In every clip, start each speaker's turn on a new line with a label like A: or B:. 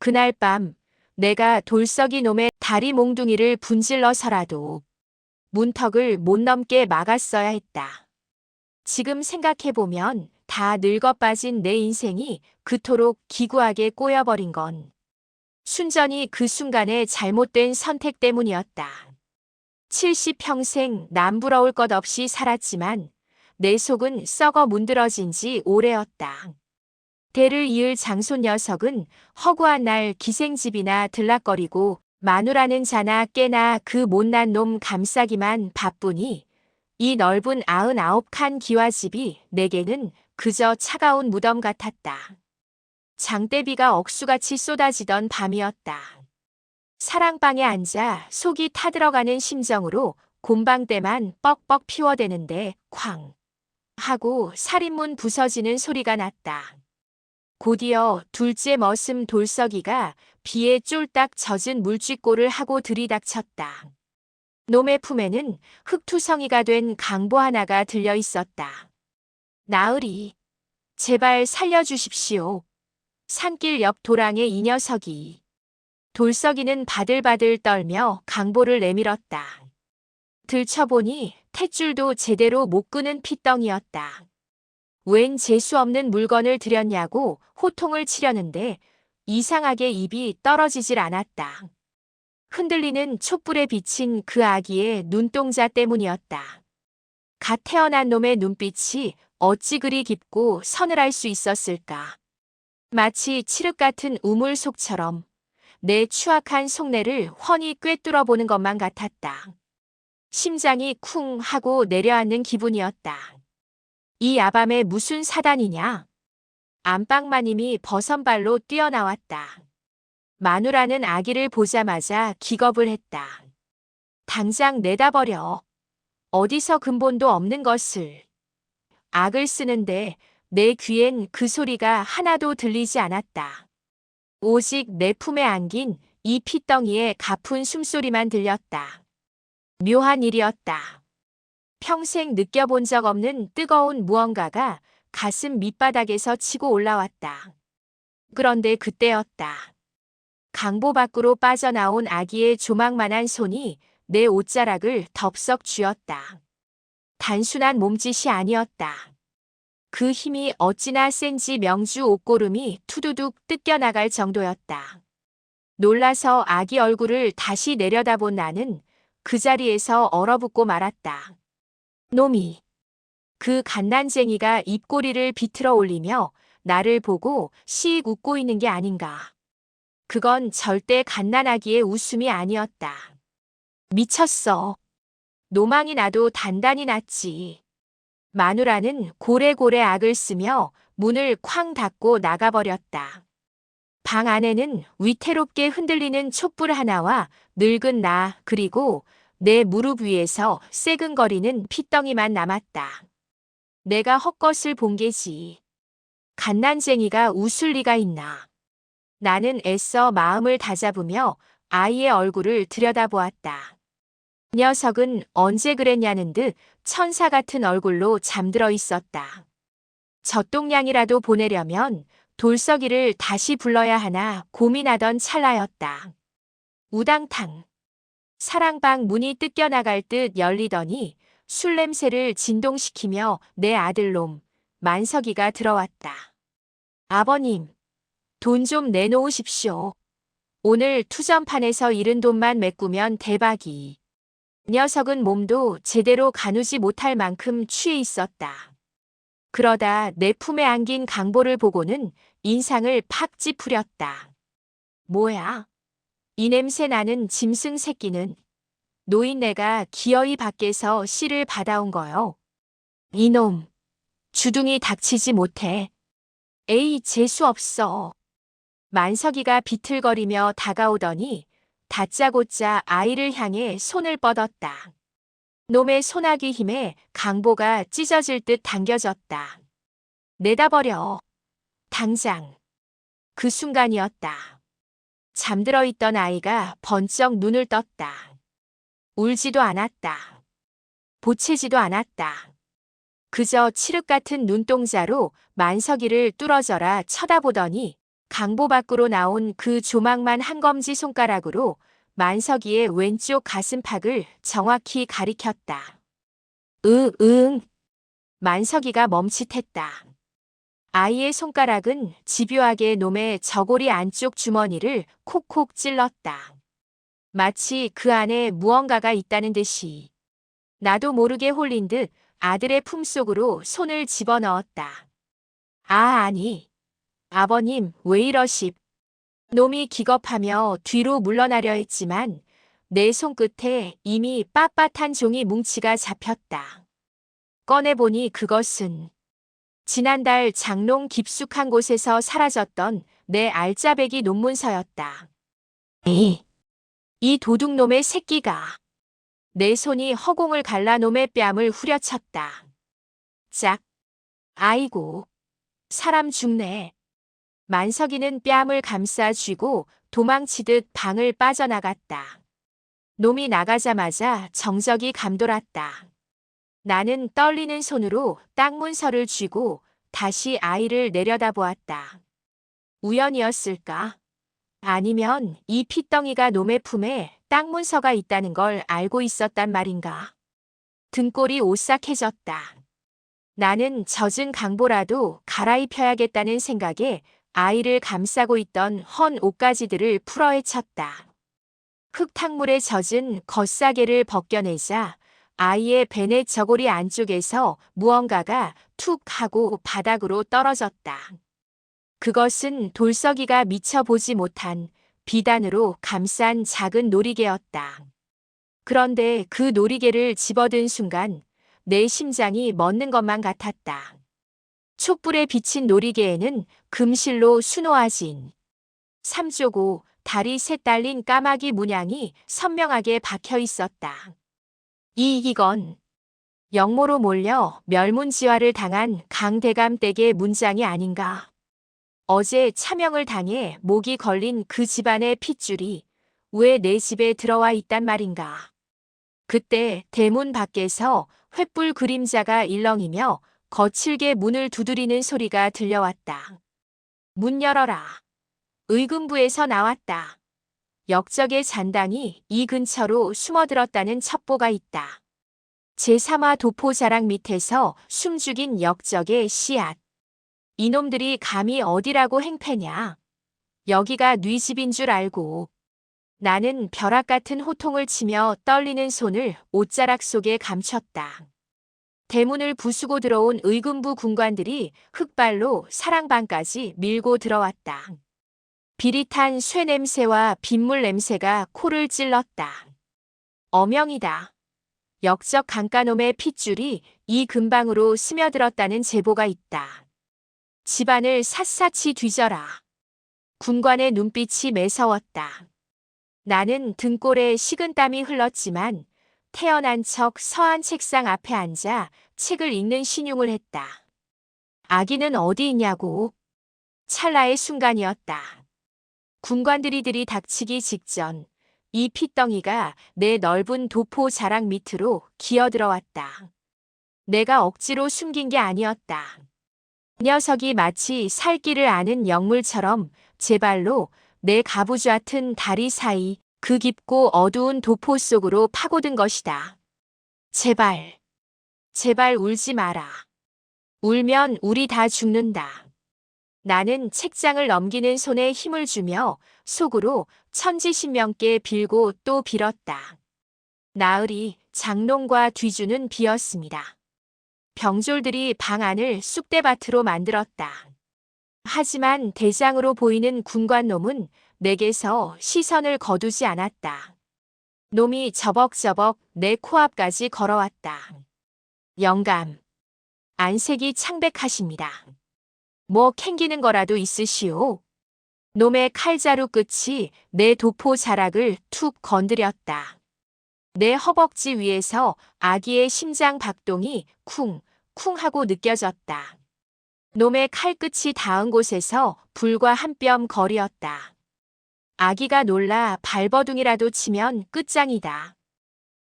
A: 그날 밤 내가 돌석이 놈의 다리 몽둥이를 분질러서라도 문턱을 못 넘게 막았어야 했다. 지금 생각해보면 다 늙어 빠진 내 인생이 그토록 기구하게 꼬여버린 건 순전히 그 순간의 잘못된 선택 때문이었다. 70평생 남부러울 것 없이 살았지만 내 속은 썩어 문드러진 지 오래였다. 대를 이을 장손 녀석은 허구한 날 기생집이나 들락거리고 마누라는 자나 깨나 그 못난 놈 감싸기만 바쁘니 이 넓은 99칸 기와집이 내게는 그저 차가운 무덤 같았다. 장대비가 억수같이 쏟아지던 밤이었다. 사랑방에 앉아 속이 타들어가는 심정으로 곰방대만 뻑뻑 피워대는데 쾅 하고 살인문 부서지는 소리가 났다. 곧이어 둘째 머슴 돌석이가 비에 쫄딱 젖은 물쥐꼬를 하고 들이닥쳤다. 놈의 품에는 흙투성이가 된 강보 하나가 들려 있었다. 나으리, 제발 살려주십시오. 산길 옆 도랑의 이 녀석이. 돌석이는 바들바들 떨며 강보를 내밀었다. 들춰보니 탯줄도 제대로 못 끄는 핏덩이였다. 웬 재수없는 물건을 들였냐고 호통을 치려는데 이상하게 입이 떨어지질 않았다. 흔들리는 촛불에 비친 그 아기의 눈동자 때문이었다. 갓 태어난 놈의 눈빛이 어찌 그리 깊고 서늘할 수 있었을까. 마치 칠흑 같은 우물 속처럼 내 추악한 속내를 훤히 꿰뚫어 보는 것만 같았다. 심장이 쿵 하고 내려앉는 기분이었다. 이 야밤에 무슨 사단이냐? 안방마님이 버선발로 뛰어나왔다. 마누라는 아기를 보자마자 기겁을 했다. 당장 내다버려. 어디서 근본도 없는 것을. 악을 쓰는데 내 귀엔 그 소리가 하나도 들리지 않았다. 오직 내 품에 안긴 이 핏덩이의 가쁜 숨소리만 들렸다. 묘한 일이었다. 평생 느껴본 적 없는 뜨거운 무언가가 가슴 밑바닥에서 치고 올라왔다. 그런데 그때였다. 강보 밖으로 빠져나온 아기의 조망만한 손이 내 옷자락을 덥석 쥐었다. 단순한 몸짓이 아니었다. 그 힘이 어찌나 센지 명주 옷고름이 투두둑 뜯겨나갈 정도였다. 놀라서 아기 얼굴을 다시 내려다본 나는 그 자리에서 얼어붙고 말았다. 놈이. 그 갓난쟁이가 입꼬리를 비틀어 올리며 나를 보고 씩 웃고 있는 게 아닌가. 그건 절대 갓난아기의 웃음이 아니었다. 미쳤어. 노망이 나도 단단히 났지. 마누라는 고래고래 악을 쓰며 문을 쾅 닫고 나가버렸다. 방 안에는 위태롭게 흔들리는 촛불 하나와 늙은 나 그리고 내 무릎 위에서 새근거리는 핏덩이만 남았다. 내가 헛것을 본 게지. 갓난쟁이가 웃을 리가 있나. 나는 애써 마음을 다잡으며 아이의 얼굴을 들여다보았다. 녀석은 언제 그랬냐는 듯 천사 같은 얼굴로 잠들어 있었다. 젖동량이라도 보내려면 돌석이를 다시 불러야 하나 고민하던 찰나였다. 우당탕. 사랑방 문이 뜯겨나갈 듯 열리더니 술 냄새를 진동시키며 내 아들놈 만석이가 들어왔다. 아버님, 돈 좀 내놓으십시오. 오늘 투전판에서 잃은 돈만 메꾸면 대박이. 녀석은 몸도 제대로 가누지 못할 만큼 취해 있었다. 그러다 내 품에 안긴 강보를 보고는 인상을 팍 찌푸렸다. 뭐야? 이 냄새 나는 짐승 새끼는. 노인네가 기어이 밖에서 씨를 받아온 거요. 이놈, 주둥이 닥치지 못해. 에이, 재수 없어. 만석이가 비틀거리며 다가오더니 다짜고짜 아이를 향해 손을 뻗었다. 놈의 소나기 힘에 강보가 찢어질 듯 당겨졌다. 내다버려. 당장. 그 순간이었다. 잠들어 있던 아이가 번쩍 눈을 떴다. 울지도 않았다. 보채지도 않았다. 그저 칠흑 같은 눈동자로 만석이를 뚫어져라 쳐다보더니 강보 밖으로 나온 그 조망만 한 검지 손가락으로 만석이의 왼쪽 가슴팍을 정확히 가리켰다. 응. 만석이가 멈칫했다. 아이의 손가락은 집요하게 놈의 저고리 안쪽 주머니를 콕콕 찔렀다. 마치 그 안에 무언가가 있다는 듯이. 나도 모르게 홀린 듯 아들의 품속으로 손을 집어넣었다. 아니. 아버님, 왜 이러십? 놈이 기겁하며 뒤로 물러나려 했지만 내 손끝에 이미 빳빳한 종이 뭉치가 잡혔다. 꺼내보니 그것은 지난달 장롱 깊숙한 곳에서 사라졌던 내 알짜배기 논문서였다. 이 도둑놈의 새끼가. 내 손이 허공을 갈라 놈의 뺨을 후려쳤다. 짝. 아이고. 사람 죽네. 만석이는 뺨을 감싸 쥐고 도망치듯 방을 빠져나갔다. 놈이 나가자마자 정적이 감돌았다. 나는 떨리는 손으로 딱 문서를 쥐고 다시 아이를 내려다보았다. 우연이었을까? 아니면 이 핏덩이가 놈의 품에 딱 문서가 있다는 걸 알고 있었단 말인가? 등골이 오싹해졌다. 나는 젖은 강보라도 갈아입혀야겠다는 생각에 아이를 감싸고 있던 헌 옷가지들을 풀어헤쳤다. 흙탕물에 젖은 겉사계를 벗겨내자 아이의 베넷 저고리 안쪽에서 무언가가 툭 하고 바닥으로 떨어졌다. 그것은 돌석이가 미처 보지 못한 비단으로 감싼 작은 놀이개였다. 그런데 그 놀이개를 집어든 순간 내 심장이 멎는 것만 같았다. 촛불에 비친 놀이개에는 금실로 수놓아진 삼조고 다리 셋 달린 까마귀 문양이 선명하게 박혀 있었다. 이건 영모로 몰려 멸문지화를 당한 강대감 댁의 문장이 아닌가. 어제 차명을 당해 목이 걸린 그 집안의 핏줄이 왜 내 집에 들어와 있단 말인가. 그때 대문 밖에서 횃불 그림자가 일렁이며 거칠게 문을 두드리는 소리가 들려왔다. 문 열어라. 의금부에서 나왔다. 역적의 잔당이 이 근처로 숨어들었다는 첩보가 있다. 제3화 도포자락 밑에서 숨죽인 역적의 씨앗. 이놈들이 감히 어디라고 행패냐. 여기가 네 집인 줄 알고. 나는 벼락 같은 호통을 치며 떨리는 손을 옷자락 속에 감췄다. 대문을 부수고 들어온 의금부 군관들이 흑발로 사랑방까지 밀고 들어왔다. 비릿한 쇠 냄새와 빗물 냄새가 코를 찔렀다. 어명이다. 역적 강가놈의 핏줄이 이 근방으로 스며들었다는 제보가 있다. 집안을 샅샅이 뒤져라. 군관의 눈빛이 매서웠다. 나는 등골에 식은땀이 흘렀지만 태어난 척 서한 책상 앞에 앉아 책을 읽는 신용을 했다. 아기는 어디 있냐고. 찰나의 순간이었다. 군관들이 들이닥치기 직전 이 핏덩이가 내 넓은 도포 자락 밑으로 기어들어왔다. 내가 억지로 숨긴 게 아니었다. 녀석이 마치 살길을 아는 영물처럼 제 발로 내 가부좌튼 다리 사이 그 깊고 어두운 도포 속으로 파고든 것이다. 제발, 제발 울지 마라. 울면 우리 다 죽는다. 나는 책장을 넘기는 손에 힘을 주며 속으로 천지신명께 빌고 또 빌었다. 나으리 장롱과 뒤주는 비었습니다. 병졸들이 방 안을 쑥대밭으로 만들었다. 하지만 대장으로 보이는 군관놈은 내게서 시선을 거두지 않았다. 놈이 저벅저벅 내 코앞까지 걸어왔다. 영감, 안색이 창백하십니다. 뭐 캥기는 거라도 있으시오. 놈의 칼자루 끝이 내 도포 자락을 툭 건드렸다. 내 허벅지 위에서 아기의 심장 박동이 쿵, 쿵 하고 느껴졌다. 놈의 칼끝이 닿은 곳에서 불과 한 뼘 거리였다. 아기가 놀라 발버둥이라도 치면 끝장이다.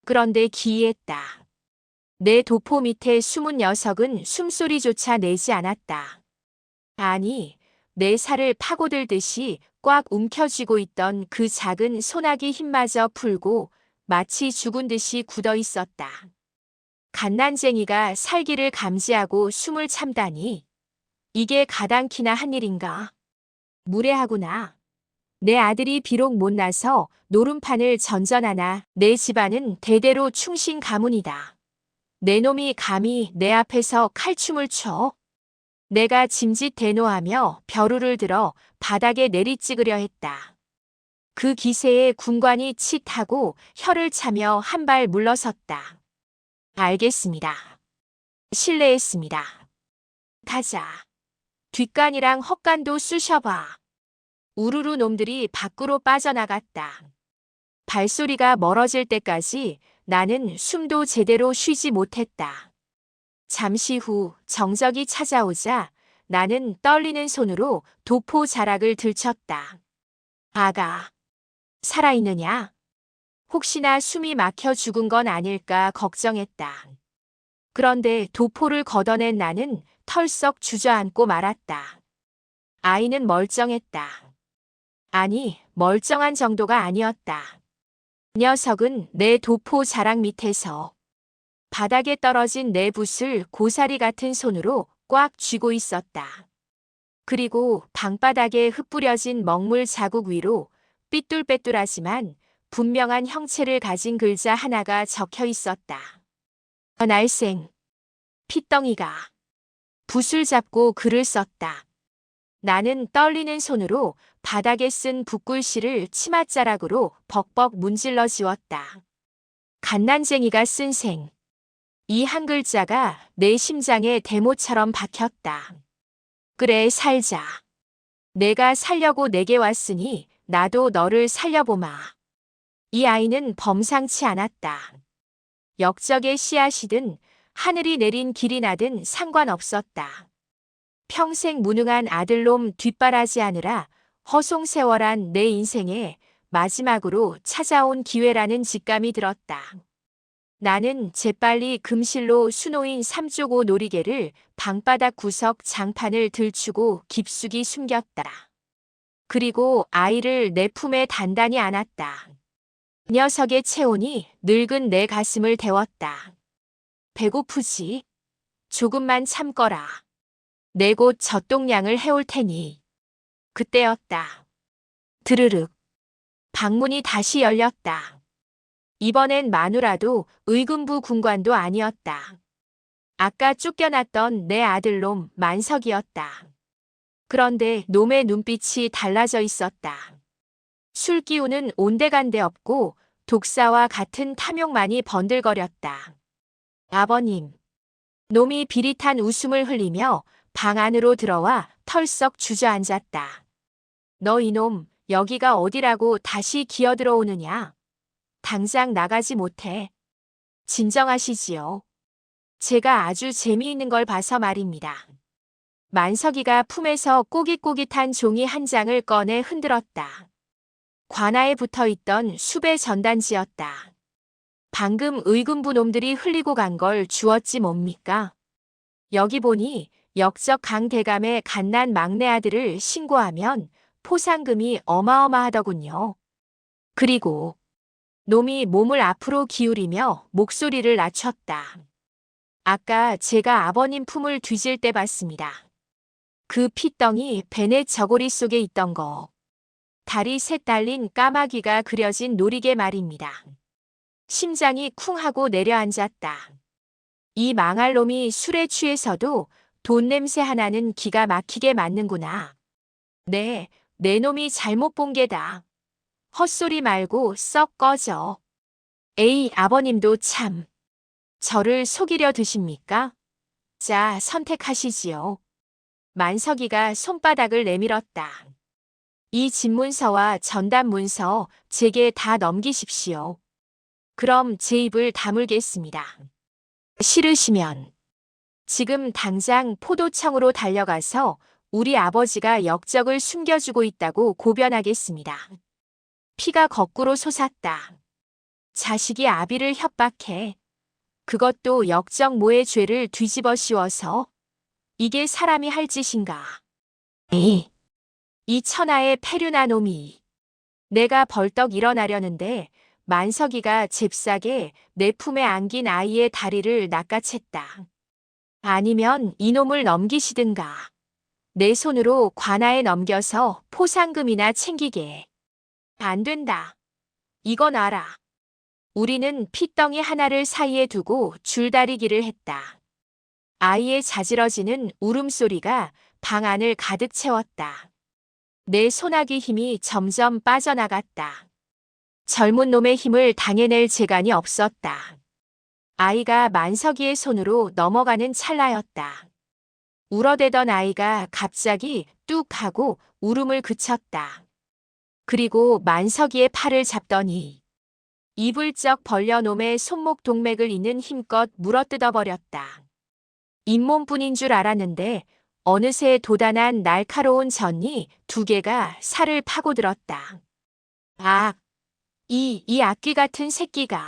A: 그런데 기이했다. 내 도포 밑에 숨은 녀석은 숨소리조차 내지 않았다. 아니, 내 살을 파고들듯이 꽉 움켜쥐고 있던 그 작은 소나기 힘마저 풀고 마치 죽은 듯이 굳어 있었다. 갓난쟁이가 살기를 감지하고 숨을 참다니. 이게 가당키나 한 일인가? 무례하구나. 내 아들이 비록 못나서 노름판을 전전하나 내 집안은 대대로 충신 가문이다. 내 놈이 감히 내 앞에서 칼춤을 춰? 내가 짐짓대노하며 벼루를 들어 바닥에 내리찍으려 했다. 그 기세에 군관이 칫하고 혀를 차며 한 발 물러섰다. 알겠습니다. 실례했습니다. 가자. 뒷간이랑 헛간도 쑤셔봐. 우르르 놈들이 밖으로 빠져나갔다. 발소리가 멀어질 때까지 나는 숨도 제대로 쉬지 못했다. 잠시 후 정적이 찾아오자 나는 떨리는 손으로 도포 자락을 들쳤다. 아가, 살아있느냐? 혹시나 숨이 막혀 죽은 건 아닐까 걱정했다. 그런데 도포를 걷어낸 나는 털썩 주저앉고 말았다. 아이는 멀쩡했다. 아니, 멀쩡한 정도가 아니었다. 녀석은 내 도포 자락 밑에서 바닥에 떨어진 내 붓을 고사리 같은 손으로 꽉 쥐고 있었다. 그리고 방바닥에 흩뿌려진 먹물 자국 위로 삐뚤빼뚤하지만 분명한 형체를 가진 글자 하나가 적혀 있었다. 날생. 핏덩이가 붓을 잡고 글을 썼다. 나는 떨리는 손으로 바닥에 쓴 붓글씨를 치맛자락으로 벅벅 문질러 지웠다. 갓난쟁이가 쓴 생. 이 한 글자가 내 심장에 대모처럼 박혔다. 그래, 살자. 내가 살려고 내게 왔으니 나도 너를 살려보마. 이 아이는 범상치 않았다. 역적의 씨앗이든 하늘이 내린 길이 나든 상관없었다. 평생 무능한 아들놈 뒷바라지하느라 허송세월한 내 인생에 마지막으로 찾아온 기회라는 직감이 들었다. 나는 재빨리 금실로 수놓인 삼조고 놀이개를 방바닥 구석 장판을 들추고 깊숙이 숨겼다. 그리고 아이를 내 품에 단단히 안았다. 녀석의 체온이 늙은 내 가슴을 데웠다. 배고프지? 조금만 참거라. 내 곧 젖동량을 해올 테니. 그때였다. 드르륵. 방문이 다시 열렸다. 이번엔 마누라도 의금부 군관도 아니었다. 아까 쫓겨났던 내 아들놈 만석이었다. 그런데 놈의 눈빛이 달라져 있었다. 술 기운은 온데간데 없고 독사와 같은 탐욕만이 번들거렸다. 아버님. 놈이 비릿한 웃음을 흘리며 방 안으로 들어와 털썩 주저앉았다. 너 이놈, 여기가 어디라고 다시 기어들어오느냐? 당장 나가지 못해. 진정하시지요. 제가 아주 재미있는 걸 봐서 말입니다. 만석이가 품에서 꼬깃꼬깃한 종이 한 장을 꺼내 흔들었다. 관아에 붙어있던 수배 전단지였다. 방금 의금부 놈들이 흘리고 간 걸 주었지 뭡니까? 여기 보니 역적 강대감의 갓난 막내 아들을 신고하면 포상금이 어마어마하더군요. 그리고 놈이 몸을 앞으로 기울이며 목소리를 낮췄다. 아까 제가 아버님 품을 뒤질 때 봤습니다. 그 핏덩이 베넷 저고리 속에 있던 거. 다리 셋 달린 까마귀가 그려진 놀이개 말입니다. 심장이 쿵 하고 내려앉았다. 이 망할 놈이 술에 취해서도 돈 냄새 하나는 기가 막히게 맡는구나. 네, 내 놈이 잘못 본 게다. 헛소리 말고 썩 꺼져. 에이, 아버님도 참. 저를 속이려 드십니까? 자, 선택하시지요. 만석이가 손바닥을 내밀었다. 이 집문서와 전단문서 제게 다 넘기십시오. 그럼 제 입을 다물겠습니다. 싫으시면 지금 당장 포도청으로 달려가서 우리 아버지가 역적을 숨겨주고 있다고 고변하겠습니다. 피가 거꾸로 솟았다. 자식이 아비를 협박해. 그것도 역적 모의 죄를 뒤집어 씌워서. 이게 사람이 할 짓인가. 에이, 이 천하의 페류나 놈이. 내가 벌떡 일어나려는데 만석이가 잽싸게 내 품에 안긴 아이의 다리를 낚아챘다. 아니면 이놈을 넘기시든가. 내 손으로 관아에 넘겨서 포상금이나 챙기게. 안 된다. 이건 알아. 우리는 핏덩이 하나를 사이에 두고 줄다리기를 했다. 아이의 자지러지는 울음소리가 방 안을 가득 채웠다. 내 소나기 힘이 점점 빠져나갔다. 젊은 놈의 힘을 당해낼 재간이 없었다. 아이가 만석이의 손으로 넘어가는 찰나였다. 울어대던 아이가 갑자기 뚝 하고 울음을 그쳤다. 그리고 만석이의 팔을 잡더니 입을 쩍 벌려 놈의 손목 동맥을 이는 힘껏 물어뜯어버렸다. 잇몸뿐인 줄 알았는데 어느새 도단한 날카로운 전이 두 개가 살을 파고들었다. 아, 이 악귀 같은 새끼가.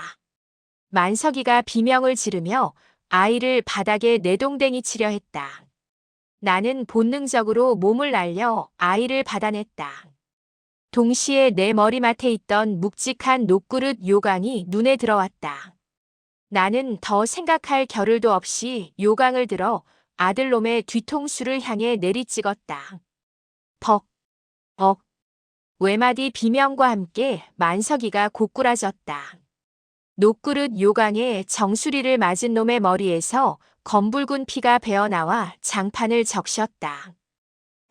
A: 만석이가 비명을 지르며 아이를 바닥에 내동댕이 치려 했다. 나는 본능적으로 몸을 날려 아이를 받아냈다. 동시에 내 머리맡에 있던 묵직한 녹그릇 요강이 눈에 들어왔다. 나는 더 생각할 겨를도 없이 요강을 들어 아들놈의 뒤통수를 향해 내리찍었다. 벅, 벅. 외마디 비명과 함께 만석이가 고꾸라졌다. 녹그릇 요강에 정수리를 맞은 놈의 머리에서 검붉은 피가 배어나와 장판을 적셨다.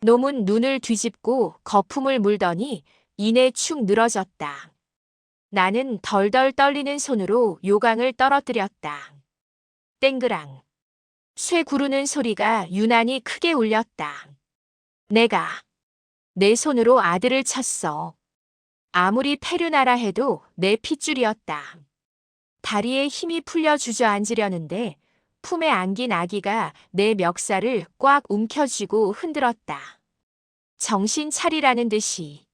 A: 놈은 눈을 뒤집고 거품을 물더니 이내 축 늘어졌다. 나는 덜덜 떨리는 손으로 요강을 떨어뜨렸다. 땡그랑. 쇠 구르는 소리가 유난히 크게 울렸다. 내가 내 손으로 아들을 쳤어. 아무리 페류나라 해도 내 핏줄이었다. 다리에 힘이 풀려 주저앉으려는데 품에 안긴 아기가 내 멱살을 꽉 움켜쥐고 흔들었다. 정신 차리라는 듯이.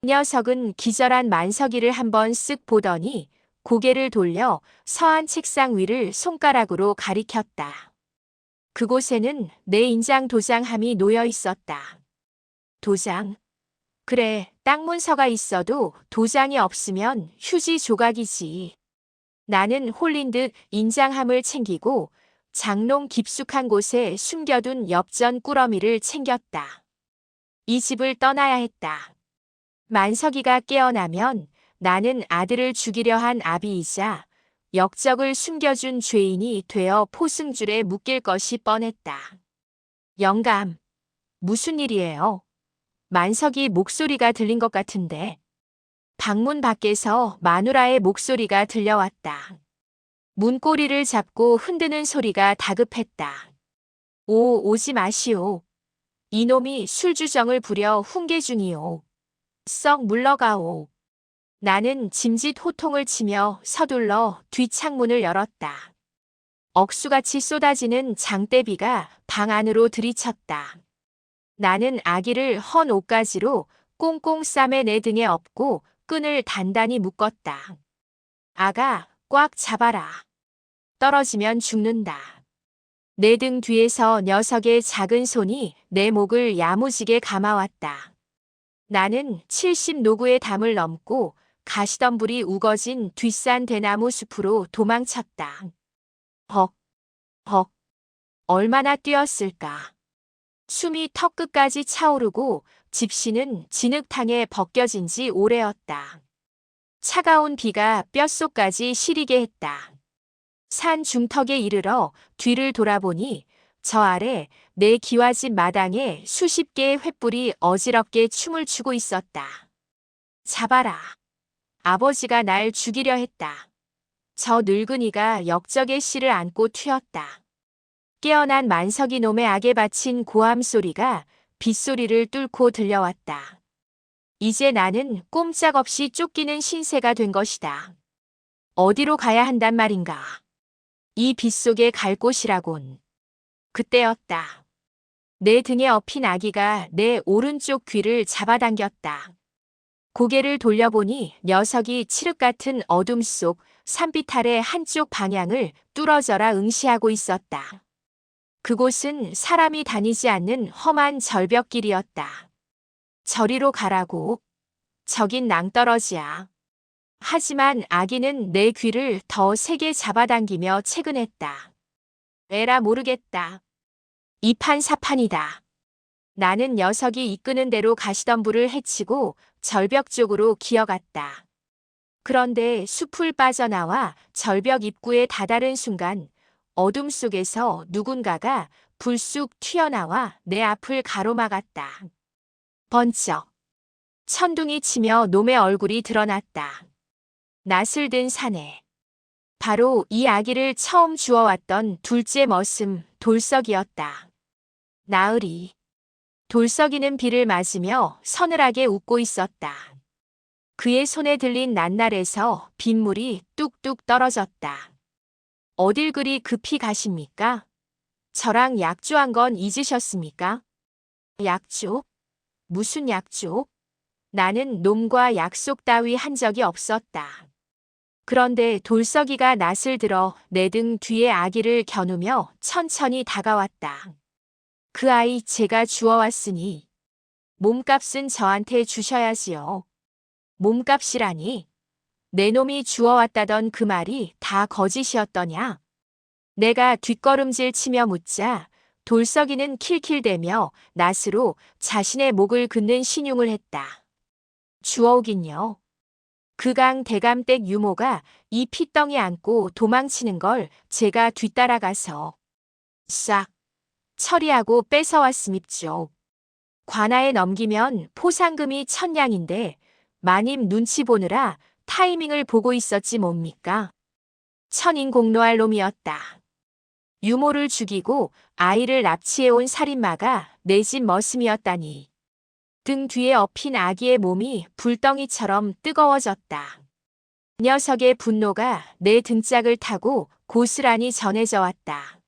A: 녀석은 기절한 만석이를 한번 쓱 보더니 고개를 돌려 서한 책상 위를 손가락으로 가리켰다. 그곳에는 내 인장 도장함이 놓여 있었다. 도장. 그래, 딱 문서가 있어도 도장이 없으면 휴지 조각이지. 나는 홀린 듯 인장함을 챙기고 장롱 깊숙한 곳에 숨겨둔 엽전 꾸러미를 챙겼다. 이 집을 떠나야 했다. 만석이가 깨어나면 나는 아들을 죽이려 한 아비이자 역적을 숨겨준 죄인이 되어 포승줄에 묶일 것이 뻔했다. 영감, 무슨 일이에요? 만석이 목소리가 들린 것 같은데. 방문 밖에서 마누라의 목소리가 들려왔다. 문고리를 잡고 흔드는 소리가 다급했다. 오지 마시오. 이놈이 술주정을 부려 훈계 중이오. 썩 물러가오. 나는 짐짓 호통을 치며 서둘러 뒷창문을 열었다. 억수같이 쏟아지는 장대비가 방 안으로 들이쳤다. 나는 아기를 헌 옷가지로 꽁꽁 싸매 내 등에 엎고 끈을 단단히 묶었다. 아가, 꽉 잡아라. 떨어지면 죽는다. 내 등 뒤에서 녀석의 작은 손이 내 목을 야무지게 감아왔다. 나는 70노구의 담을 넘고 가시덤불이 우거진 뒷산 대나무 숲으로 도망쳤다. 헉, 헉. 얼마나 뛰었을까. 숨이 턱끝까지 차오르고 집시는 진흙탕에 벗겨진 지 오래였다. 차가운 비가 뼛속까지 시리게 했다. 산 중턱에 이르러 뒤를 돌아보니 저 아래 내 기와집 마당에 수십 개의 횃불이 어지럽게 춤을 추고 있었다. 잡아라. 아버지가 날 죽이려 했다. 저 늙은이가 역적의 씨를 안고 튀었다. 깨어난 만석이 놈의 악에 바친 고함 소리가 빗소리를 뚫고 들려왔다. 이제 나는 꼼짝없이 쫓기는 신세가 된 것이다. 어디로 가야 한단 말인가. 이 빗속에 갈 곳이라곤. 그때였다. 내 등에 엎인 아기가 내 오른쪽 귀를 잡아당겼다. 고개를 돌려보니 녀석이 칠흑 같은 어둠 속 산빛 아래 한쪽 방향을 뚫어져라 응시하고 있었다. 그곳은 사람이 다니지 않는 험한 절벽길이었다. 저리로 가라고. 저긴 낭떠러지야. 하지만 아기는 내 귀를 더 세게 잡아당기며 채근했다. 에라 모르겠다. 이판사판이다. 나는 녀석이 이끄는 대로 가시덤불을 헤치고 절벽 쪽으로 기어갔다. 그런데 숲을 빠져나와 절벽 입구에 다다른 순간 어둠 속에서 누군가가 불쑥 튀어나와 내 앞을 가로막았다. 번쩍. 천둥이 치며 놈의 얼굴이 드러났다. 낯을 든 사내. 바로 이 아기를 처음 주워왔던 둘째 머슴 돌석이었다. 나으리. 돌석이는 비를 맞으며 서늘하게 웃고 있었다. 그의 손에 들린 낱날에서 빗물이 뚝뚝 떨어졌다. 어딜 그리 급히 가십니까? 저랑 약조한 건 잊으셨습니까? 약조? 무슨 약조? 나는 놈과 약속 따위 한 적이 없었다. 그런데 돌석이가 낯을 들어 내 등 뒤에 아기를 겨누며 천천히 다가왔다. 그 아이 제가 주워왔으니 몸값은 저한테 주셔야지요. 몸값이라니? 내 놈이 주워왔다던 그 말이 다 거짓이었더냐? 내가 뒷걸음질 치며 묻자 돌석이는 킬킬대며 낫으로 자신의 목을 긋는 신용을 했다. 주워오긴요. 그강 대감댁 유모가 이 핏덩이 안고 도망치는 걸 제가 뒤따라가서 싹 처리하고 뺏어왔음입죠. 관아에 넘기면 포상금이 1000냥인데 마님 눈치 보느라 타이밍을 보고 있었지 뭡니까? 천인공노할 놈이었다. 유모를 죽이고 아이를 납치해온 살인마가 내 집 머슴이었다니. 등 뒤에 엎인 아기의 몸이 불덩이처럼 뜨거워졌다. 녀석의 분노가 내 등짝을 타고 고스란히 전해져 왔다.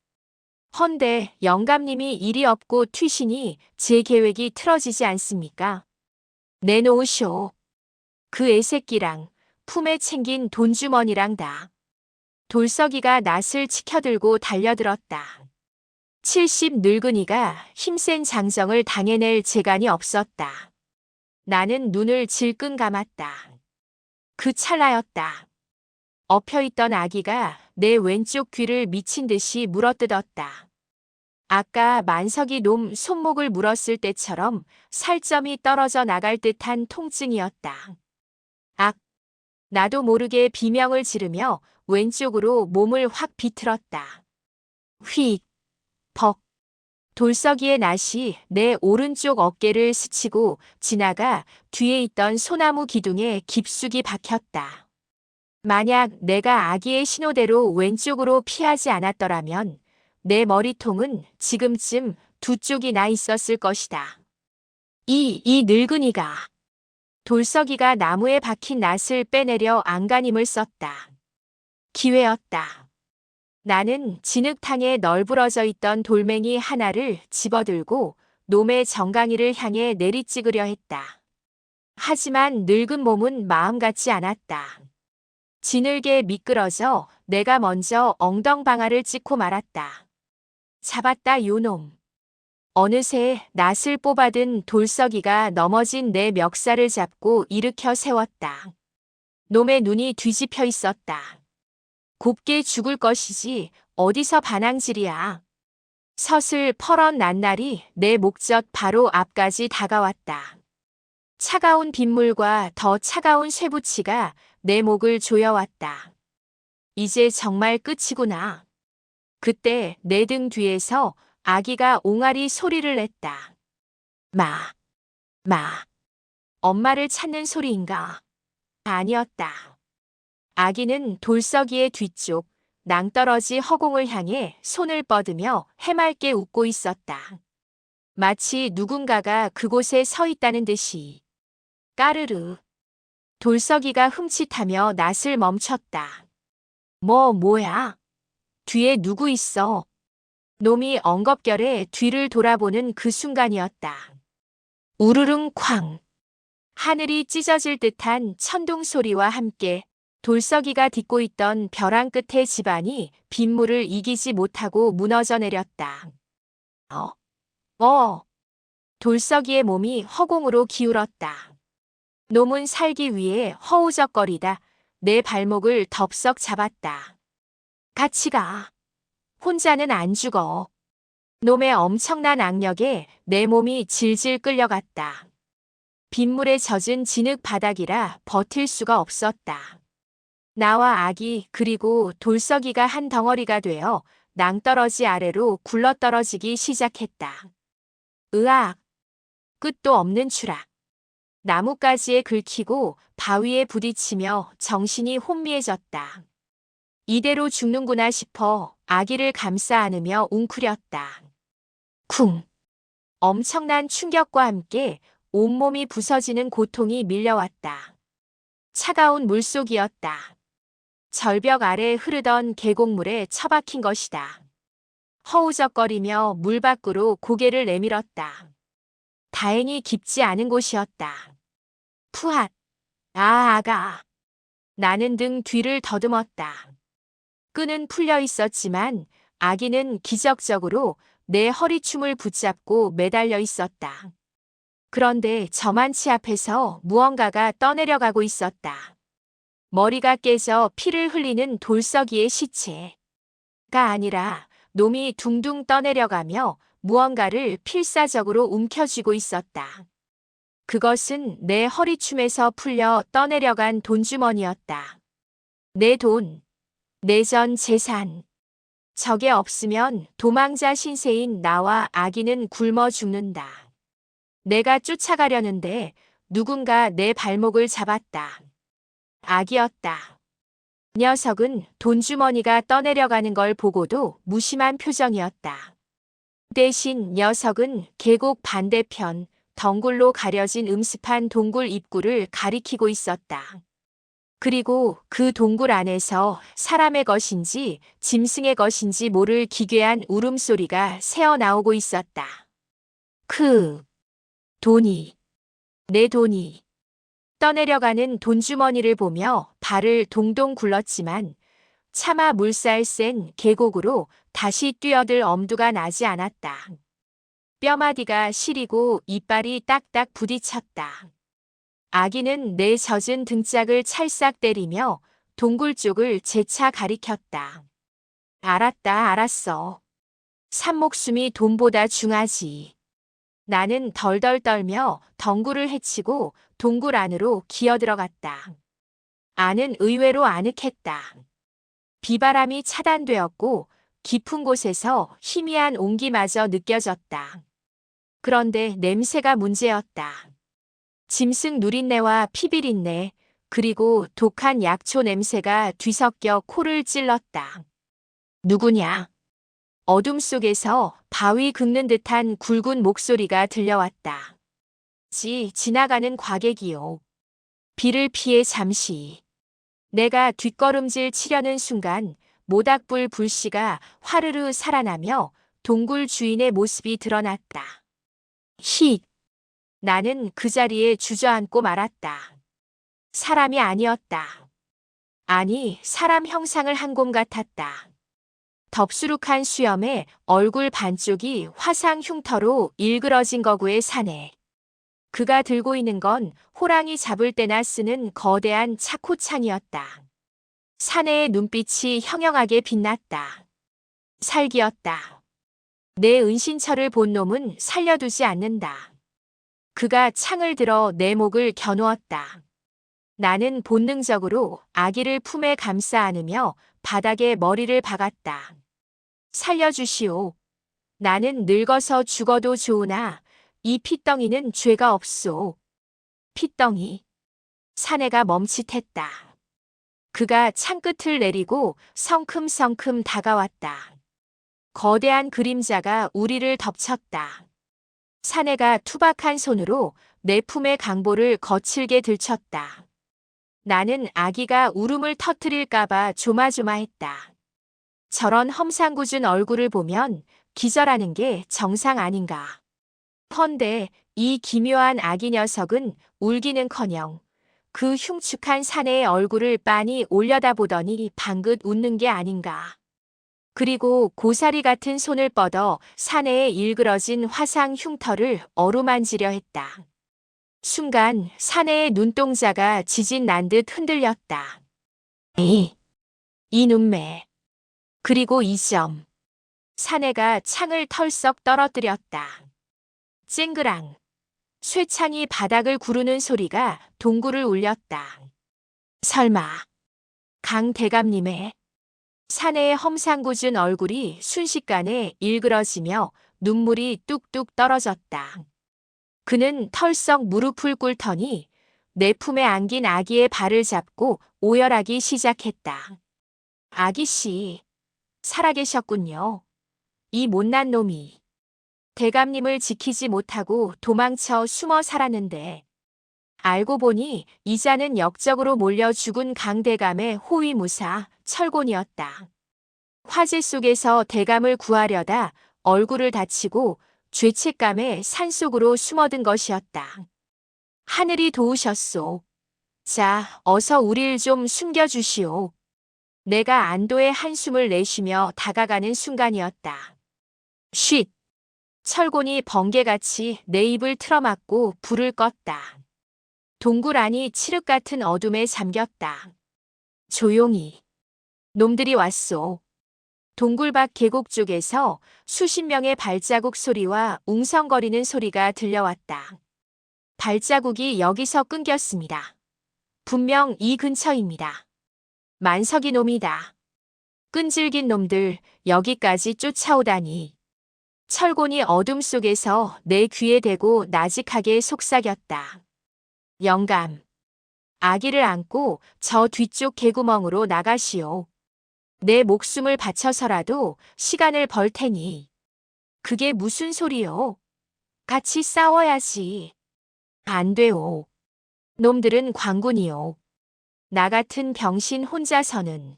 A: 헌데 영감님이 일이 없고 튀시니 제 계획이 틀어지지 않습니까? 내놓으쇼. 그 애새끼랑 품에 챙긴 돈주머니랑 다. 돌석이가 낫을 치켜들고 달려들었다. 70 늙은이가 힘센 장정을 당해낼 재간이 없었다. 나는 눈을 질끈 감았다. 그 찰나였다. 엎혀있던 아기가 내 왼쪽 귀를 미친 듯이 물어뜯었다. 아까 만석이 놈 손목을 물었을 때처럼 살점이 떨어져 나갈 듯한 통증이었다. 악! 나도 모르게 비명을 지르며 왼쪽으로 몸을 확 비틀었다. 휙! 벅! 돌석이의 낫이 내 오른쪽 어깨를 스치고 지나가 뒤에 있던 소나무 기둥에 깊숙이 박혔다. 만약 내가 아기의 신호대로 왼쪽으로 피하지 않았더라면 내 머리통은 지금쯤 두 쪽이 나 있었을 것이다. 이 늙은이가. 돌석이가 나무에 박힌 낫을 빼내려 안간힘을 썼다. 기회였다. 나는 진흙탕에 널브러져 있던 돌멩이 하나를 집어들고 놈의 정강이를 향해 내리찍으려 했다. 하지만 늙은 몸은 마음 같지 않았다. 진흙에 미끄러져 내가 먼저 엉덩방아를 찍고 말았다. 잡았다 요놈. 어느새 낫을 뽑아든 돌석이가 넘어진 내 멱살을 잡고 일으켜 세웠다. 놈의 눈이 뒤집혀 있었다. 곱게 죽을 것이지 어디서 반항질이야. 서슬 퍼런 낱날이 내 목젖 바로 앞까지 다가왔다. 차가운 빗물과 더 차가운 쇠붙이가 내 목을 조여왔다. 이제 정말 끝이구나. 그때 내 등 뒤에서 아기가 옹알이 소리를 냈다. 마. 엄마를 찾는 소리인가? 아니었다. 아기는 돌석이의 뒤쪽 낭떠러지 허공을 향해 손을 뻗으며 해맑게 웃고 있었다. 마치 누군가가 그곳에 서 있다는 듯이. 까르르. 돌석이가 흠칫하며 낫을 멈췄다. 뭐야? 뒤에 누구 있어? 놈이 엉겁결에 뒤를 돌아보는 그 순간이었다. 우르릉 쾅. 하늘이 찢어질 듯한 천둥 소리와 함께 돌석이가 딛고 있던 벼랑 끝의 집안이 빗물을 이기지 못하고 무너져 내렸다. 돌석이의 몸이 허공으로 기울었다. 놈은 살기 위해 허우적거리다 내 발목을 덥석 잡았다. 같이 가. 혼자는 안 죽어. 놈의 엄청난 악력에 내 몸이 질질 끌려갔다. 빗물에 젖은 진흙 바닥이라 버틸 수가 없었다. 나와 아기 그리고 돌석이가 한 덩어리가 되어 낭떠러지 아래로 굴러떨어지기 시작했다. 으악! 끝도 없는 추락. 나뭇가지에 긁히고 바위에 부딪히며 정신이 혼미해졌다. 이대로 죽는구나 싶어 아기를 감싸 안으며 웅크렸다. 쿵! 엄청난 충격과 함께 온몸이 부서지는 고통이 밀려왔다. 차가운 물속이었다. 절벽 아래 흐르던 계곡물에 처박힌 것이다. 허우적거리며 물 밖으로 고개를 내밀었다. 다행히 깊지 않은 곳이었다. 푸앗! 아가! 나는 등 뒤를 더듬었다. 끈은 풀려 있었지만 아기는 기적적으로 내 허리춤을 붙잡고 매달려 있었다. 그런데 저만치 앞에서 무언가가 떠내려가고 있었다. 머리가 깨져 피를 흘리는 돌석이의 시체가 아니라 놈이 둥둥 떠내려가며 무언가를 필사적으로 움켜쥐고 있었다. 그것은 내 허리춤에서 풀려 떠내려간 돈주머니였다. 내 돈, 내 전 재산. 저게 없으면 도망자 신세인 나와 아기는 굶어 죽는다. 내가 쫓아가려는데 누군가 내 발목을 잡았다. 아기였다. 녀석은 돈주머니가 떠내려가는 걸 보고도 무심한 표정이었다. 대신 녀석은 계곡 반대편 덩굴로 가려진 음습한 동굴 입구를 가리키고 있었다. 그리고 그 동굴 안에서 사람의 것인지 짐승의 것인지 모를 기괴한 울음소리가 새어나오고 있었다. 돈이, 내 돈이. 떠내려가는 돈주머니를 보며 발을 동동 굴렀지만 차마 물살 센 계곡으로 다시 뛰어들 엄두가 나지 않았다. 뼈마디가 시리고 이빨이 딱딱 부딪혔다. 아기는 내 젖은 등짝을 찰싹 때리며 동굴 쪽을 재차 가리켰다. 알았어. 산목숨이 돈보다 중하지. 나는 덜덜 떨며 덩굴을 헤치고 동굴 안으로 기어들어갔다. 안은 의외로 아늑했다. 비바람이 차단되었고 깊은 곳에서 희미한 온기마저 느껴졌다. 그런데 냄새가 문제였다. 짐승 누린내와 피비린내, 그리고 독한 약초 냄새가 뒤섞여 코를 찔렀다. 누구냐? 어둠 속에서 바위 긁는 듯한 굵은 목소리가 들려왔다. 지나가는 과객이요. 비를 피해 잠시. 내가 뒷걸음질 치려는 순간 모닥불 불씨가 화르르 살아나며 동굴 주인의 모습이 드러났다. 힛! 나는 그 자리에 주저앉고 말았다. 사람이 아니었다. 아니, 사람 형상을 한 곰 같았다. 덥수룩한 수염에 얼굴 반쪽이 화상 흉터로 일그러진 거구의 사내. 그가 들고 있는 건 호랑이 잡을 때나 쓰는 거대한 차코창이었다. 사내의 눈빛이 형형하게 빛났다. 살기였다. 내 은신처를 본 놈은 살려두지 않는다. 그가 창을 들어 내 목을 겨누었다. 나는 본능적으로 아기를 품에 감싸 안으며 바닥에 머리를 박았다. 살려주시오. 나는 늙어서 죽어도 좋으나 이 핏덩이는 죄가 없소. 핏덩이. 사내가 멈칫했다. 그가 창끝을 내리고 성큼성큼 다가왔다. 거대한 그림자가 우리를 덮쳤다. 사내가 투박한 손으로 내 품의 강보를 거칠게 들쳤다. 나는 아기가 울음을 터뜨릴까봐 조마조마했다. 저런 험상궂은 얼굴을 보면 기절하는 게 정상 아닌가. 헌데 이 기묘한 아기 녀석은 울기는커녕 그 흉측한 사내의 얼굴을 빤히 올려다보더니 방긋 웃는 게 아닌가. 그리고 고사리 같은 손을 뻗어 사내에 일그러진 화상 흉터를 어루만지려 했다. 순간 사내의 눈동자가 지진 난 듯 흔들렸다. 이 눈매. 그리고 이 점. 사내가 창을 털썩 떨어뜨렸다. 쨍그랑. 쇠창이 바닥을 구르는 소리가 동굴을 울렸다. 설마. 강 대감님의 사내의 험상궂은 얼굴이 순식간에 일그러지며 눈물이 뚝뚝 떨어졌다. 그는 털썩 무릎을 꿇더니 내 품에 안긴 아기의 발을 잡고 오열하기 시작했다. 아기씨, 살아계셨군요. 이 못난 놈이 대감님을 지키지 못하고 도망쳐 숨어 살았는데 알고 보니 이자는 역적으로 몰려 죽은 강대감의 호위무사 철곤이었다. 화재 속에서 대감을 구하려다 얼굴을 다치고 죄책감에 산속으로 숨어든 것이었다. 하늘이 도우셨소. 자, 어서 우릴 좀 숨겨주시오. 내가 안도의 한숨을 내쉬며 다가가는 순간이었다. 쉿! 철곤이 번개같이 내 입을 틀어막고 불을 껐다. 동굴 안이 칠흑 같은 어둠에 잠겼다. 조용히. 놈들이 왔소. 동굴 밖 계곡 쪽에서 수십 명의 발자국 소리와 웅성거리는 소리가 들려왔다. 발자국이 여기서 끊겼습니다. 분명 이 근처입니다. 만석이 놈이다. 끈질긴 놈들 여기까지 쫓아오다니. 철곤이 어둠 속에서 내 귀에 대고 나직하게 속삭였다. 영감. 아기를 안고 저 뒤쪽 개구멍으로 나가시오. 내 목숨을 바쳐서라도 시간을 벌 테니. 그게 무슨 소리요? 같이 싸워야지. 안 돼오. 놈들은 광군이요. 나 같은 병신 혼자서는.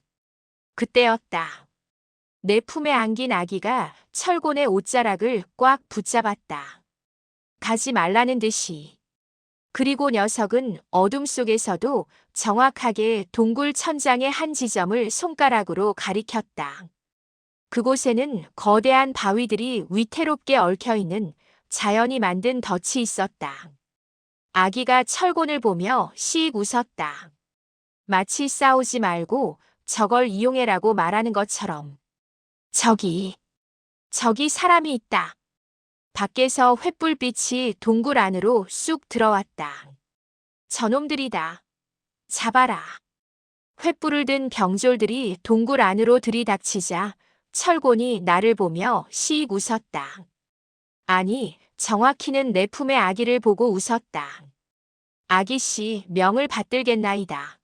A: 그때였다. 내 품에 안긴 아기가 철곤의 옷자락을 꽉 붙잡았다. 가지 말라는 듯이. 그리고 녀석은 어둠 속에서도 정확하게 동굴 천장의 한 지점을 손가락으로 가리켰다. 그곳에는 거대한 바위들이 위태롭게 얽혀있는 자연이 만든 덫이 있었다. 아기가 철곤을 보며 씩 웃었다. 마치 싸우지 말고 저걸 이용해라고 말하는 것처럼. 저기 사람이 있다. 밖에서 횃불빛이 동굴 안으로 쑥 들어왔다. 저놈들이다. 잡아라. 횃불을 든 병졸들이 동굴 안으로 들이닥치자 철곤이 나를 보며 씩 웃었다. 아니, 정확히는 내 품의 아기를 보고 웃었다. 아기씨 명을 받들겠나이다.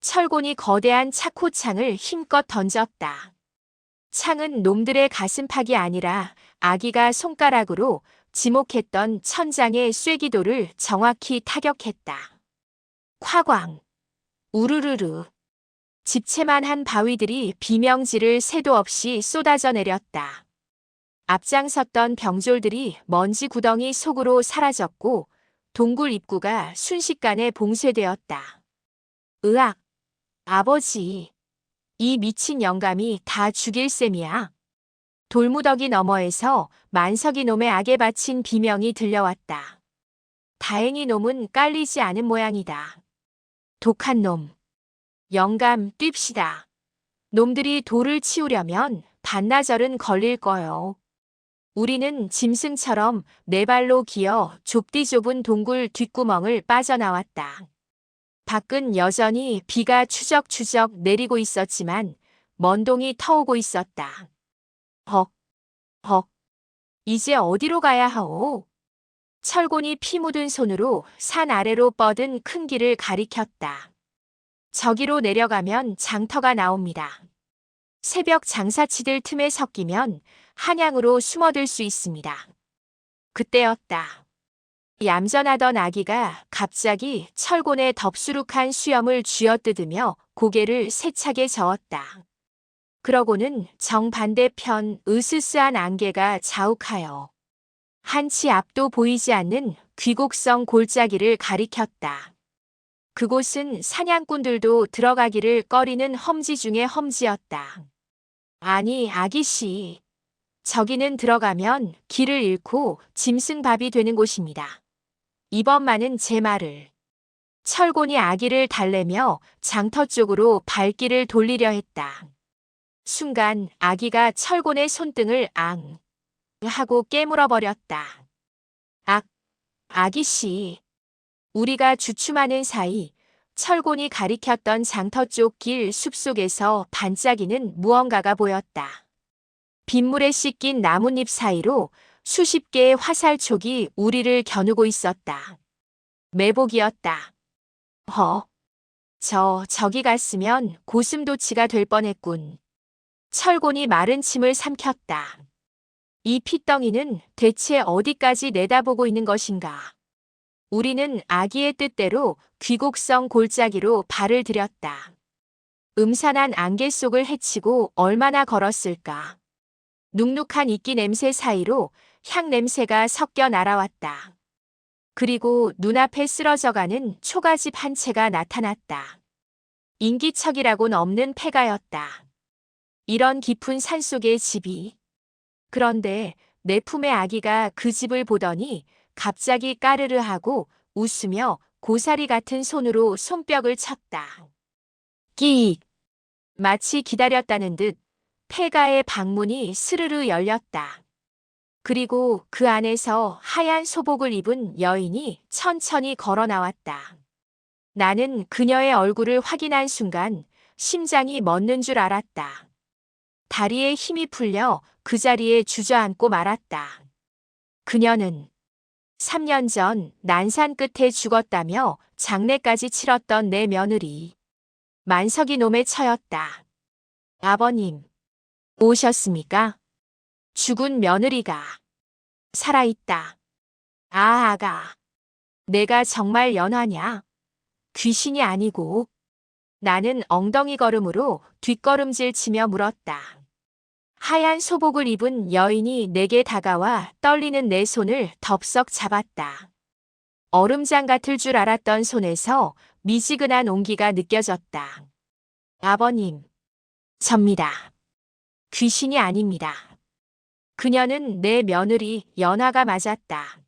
A: 철곤이 거대한 차코창을 힘껏 던졌다. 창은 놈들의 가슴팍이 아니라 아기가 손가락으로 지목했던 천장의 쐐기도를 정확히 타격했다. 콱광, 우르르르. 집채만한 바위들이 비명지를 새도 없이 쏟아져 내렸다. 앞장섰던 병졸들이 먼지 구덩이 속으로 사라졌고 동굴 입구가 순식간에 봉쇄되었다. 으악, 아버지. 이 미친 영감이 다 죽일 셈이야. 돌무더기 너머에서 만석이 놈의 악에 바친 비명이 들려왔다. 다행히 놈은 깔리지 않은 모양이다. 독한 놈. 영감 뜁시다. 놈들이 돌을 치우려면 반나절은 걸릴 거요. 우리는 짐승처럼 네 발로 기어 좁디 좁은 동굴 뒷구멍을 빠져나왔다. 밖은 여전히 비가 추적추적 내리고 있었지만 먼동이 터오고 있었다. 헉, 헉. 이제 어디로 가야 하오? 철곤이 피 묻은 손으로 산 아래로 뻗은 큰 길을 가리켰다. 저기로 내려가면 장터가 나옵니다. 새벽 장사치들 틈에 섞이면 한양으로 숨어들 수 있습니다. 그때였다. 얌전하던 아기가 갑자기 철곤의 덥수룩한 수염을 쥐어뜯으며 고개를 세차게 저었다. 그러고는 정반대편 으스스한 안개가 자욱하여 한치 앞도 보이지 않는 귀곡성 골짜기를 가리켰다. 그곳은 사냥꾼들도 들어가기를 꺼리는 험지 중의 험지였다. 아니, 아기씨. 저기는 들어가면 길을 잃고 짐승밥이 되는 곳입니다. 이번만은 제 말을. 철곤이 아기를 달래며 장터 쪽으로 발길을 돌리려 했다. 순간 아기가 철곤의 손등을 앙 하고 깨물어 버렸다. 악, 아기씨. 우리가 주춤하는 사이 철곤이 가리켰던 장터 쪽 길 숲속에서 반짝이는 무언가가 보였다. 빗물에 씻긴 나뭇잎 사이로 수십 개의 화살촉이 우리를 겨누고 있었다. 매복이었다. 저기 갔으면 고슴도치가 될 뻔했군. 철곤이 마른 침을 삼켰다. 이 핏덩이는 대체 어디까지 내다보고 있는 것인가? 우리는 아기의 뜻대로 귀곡성 골짜기로 발을 들였다. 음산한 안개 속을 헤치고 얼마나 걸었을까? 눅눅한 이끼 냄새 사이로 향 냄새가 섞여 날아왔다. 그리고 눈앞에 쓰러져가는 초가집 한 채가 나타났다. 인기척이라곤 없는 폐가였다. 이런 깊은 산속의 집이. 그런데 내 품의 아기가 그 집을 보더니 갑자기 까르르 하고 웃으며 고사리 같은 손으로 손뼉을 쳤다. 끼익! 마치 기다렸다는 듯 폐가의 방문이 스르르 열렸다. 그리고 그 안에서 하얀 소복을 입은 여인이 천천히 걸어 나왔다. 나는 그녀의 얼굴을 확인한 순간 심장이 멎는 줄 알았다. 다리에 힘이 풀려 그 자리에 주저앉고 말았다. 그녀는 3년 전 난산 끝에 죽었다며 장례까지 치렀던 내 며느리 만석이 놈의 처였다. 아버님, 오셨습니까? 죽은 며느리가 살아있다. 아가, 내가 정말 연하냐? 귀신이 아니고. 나는 엉덩이 걸음으로 뒷걸음질 치며 물었다. 하얀 소복을 입은 여인이 내게 다가와 떨리는 내 손을 덥석 잡았다. 얼음장 같을 줄 알았던 손에서 미지근한 온기가 느껴졌다. 아버님, 접니다. 귀신이 아닙니다. 그녀는 내 며느리 연하가 맞았다.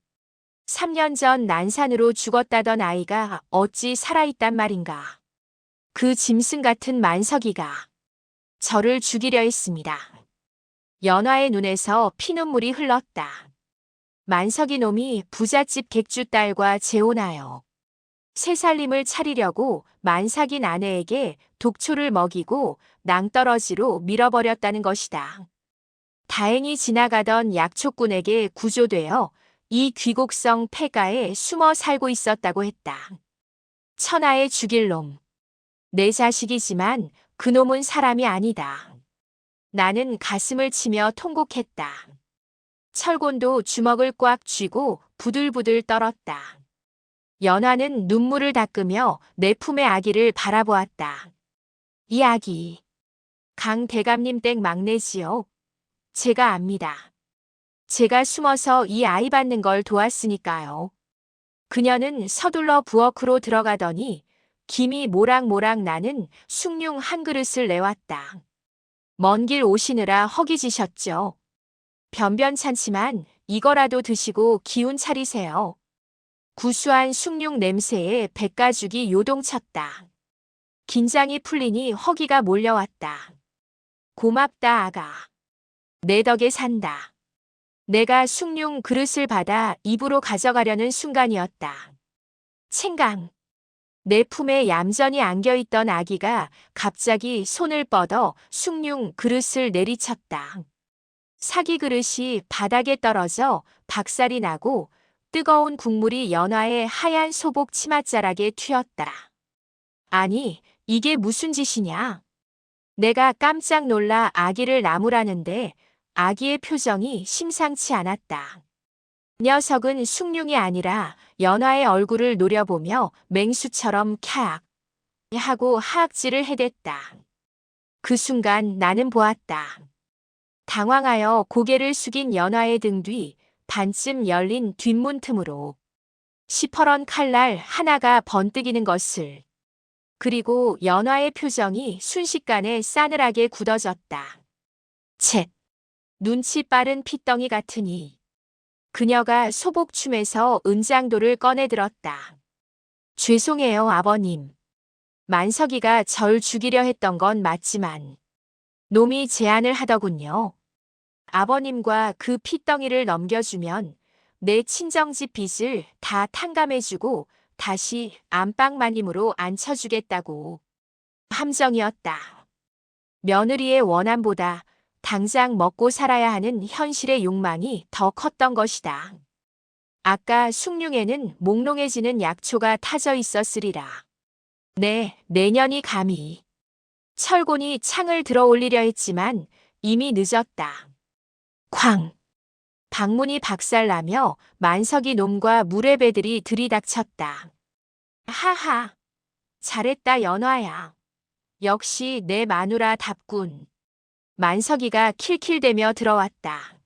A: 3년 전 난산으로 죽었다던 아이가 어찌 살아있단 말인가. 그 짐승 같은 만석이가 저를 죽이려 했습니다. 연화의 눈에서 피눈물이 흘렀다. 만석이 놈이 부잣집 객주 딸과 재혼하여 새살림을 차리려고 만삭인 아내에게 독초를 먹이고 낭떠러지로 밀어버렸다는 것이다. 다행히 지나가던 약초꾼에게 구조되어 이 귀곡성 폐가에 숨어 살고 있었다고 했다. 천하의 죽일 놈. 내 자식이지만 그놈은 사람이 아니다. 나는 가슴을 치며 통곡했다. 철곤도 주먹을 꽉 쥐고 부들부들 떨었다. 연화는 눈물을 닦으며 내 품의 아기를 바라보았다. 이 아기, 강 대감님 댁 막내지요. 제가 압니다. 제가 숨어서 이 아이 받는 걸 도왔으니까요. 그녀는 서둘러 부엌으로 들어가더니 김이 모락모락 나는 숭늉 한 그릇을 내왔다. 먼 길 오시느라 허기지셨죠. 변변찮지만 이거라도 드시고 기운 차리세요. 구수한 숭늉 냄새에 백가죽이 요동쳤다. 긴장이 풀리니 허기가 몰려왔다. 고맙다 아가. 내 덕에 산다. 내가 숭늉 그릇을 받아 입으로 가져가려는 순간이었다. 챙강. 내 품에 얌전히 안겨있던 아기가 갑자기 손을 뻗어 숭늉 그릇을 내리쳤다. 사기 그릇이 바닥에 떨어져 박살이 나고 뜨거운 국물이 연화의 하얀 소복 치맛자락에 튀었다. 아니, 이게 무슨 짓이냐? 내가 깜짝 놀라 아기를 나무라는데 아기의 표정이 심상치 않았다. 녀석은 숭늉이 아니라 연화의 얼굴을 노려보며 맹수처럼 캬악 하고 하악질을 해댔다. 그 순간 나는 보았다. 당황하여 고개를 숙인 연화의 등 뒤 반쯤 열린 뒷문 틈으로 시퍼런 칼날 하나가 번뜩이는 것을. 그리고 연화의 표정이 순식간에 싸늘하게 굳어졌다. 쳇. 눈치 빠른 핏덩이 같으니. 그녀가 소복춤에서 은장도를 꺼내들었다. 죄송해요, 아버님. 만석이가 절 죽이려 했던 건 맞지만 놈이 제안을 하더군요. 아버님과 그 핏덩이를 넘겨주면 내 친정집 빚을 다 탕감해주고 다시 안방마님으로 앉혀주겠다고. 함정이었다. 며느리의 원함보다 당장 먹고 살아야 하는 현실의 욕망이 더 컸던 것이다. 아까 숭늉에는 몽롱해지는 약초가 타져 있었으리라. 네, 내년이 감히. 철곤이 창을 들어 올리려 했지만 이미 늦었다. 쾅! 방문이 박살나며 만석이 놈과 무례배들이 들이닥쳤다. 하하! 잘했다, 연화야. 역시 내 마누라답군. 만석이가 킬킬대며 들어왔다.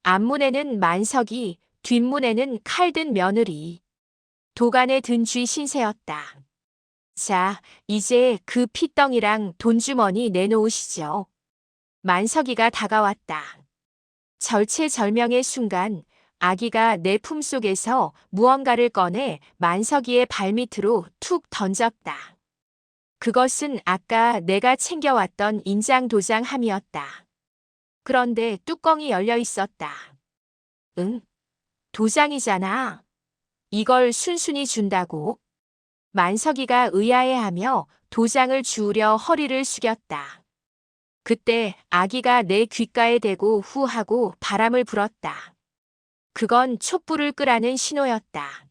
A: 앞문에는 만석이, 뒷문에는 칼든 며느리. 도간에 든 쥐 신세였다. 자, 이제 그 핏덩이랑 돈주머니 내놓으시죠. 만석이가 다가왔다. 절체절명의 순간 아기가 내 품속에서 무언가를 꺼내 만석이의 발밑으로 툭 던졌다. 그것은 아까 내가 챙겨왔던 인장도장함이었다. 그런데 뚜껑이 열려 있었다. 응? 도장이잖아. 이걸 순순히 준다고? 만석이가 의아해하며 도장을 주우려 허리를 숙였다. 그때 아기가 내 귓가에 대고 후 하고 바람을 불었다. 그건 촛불을 끄라는 신호였다.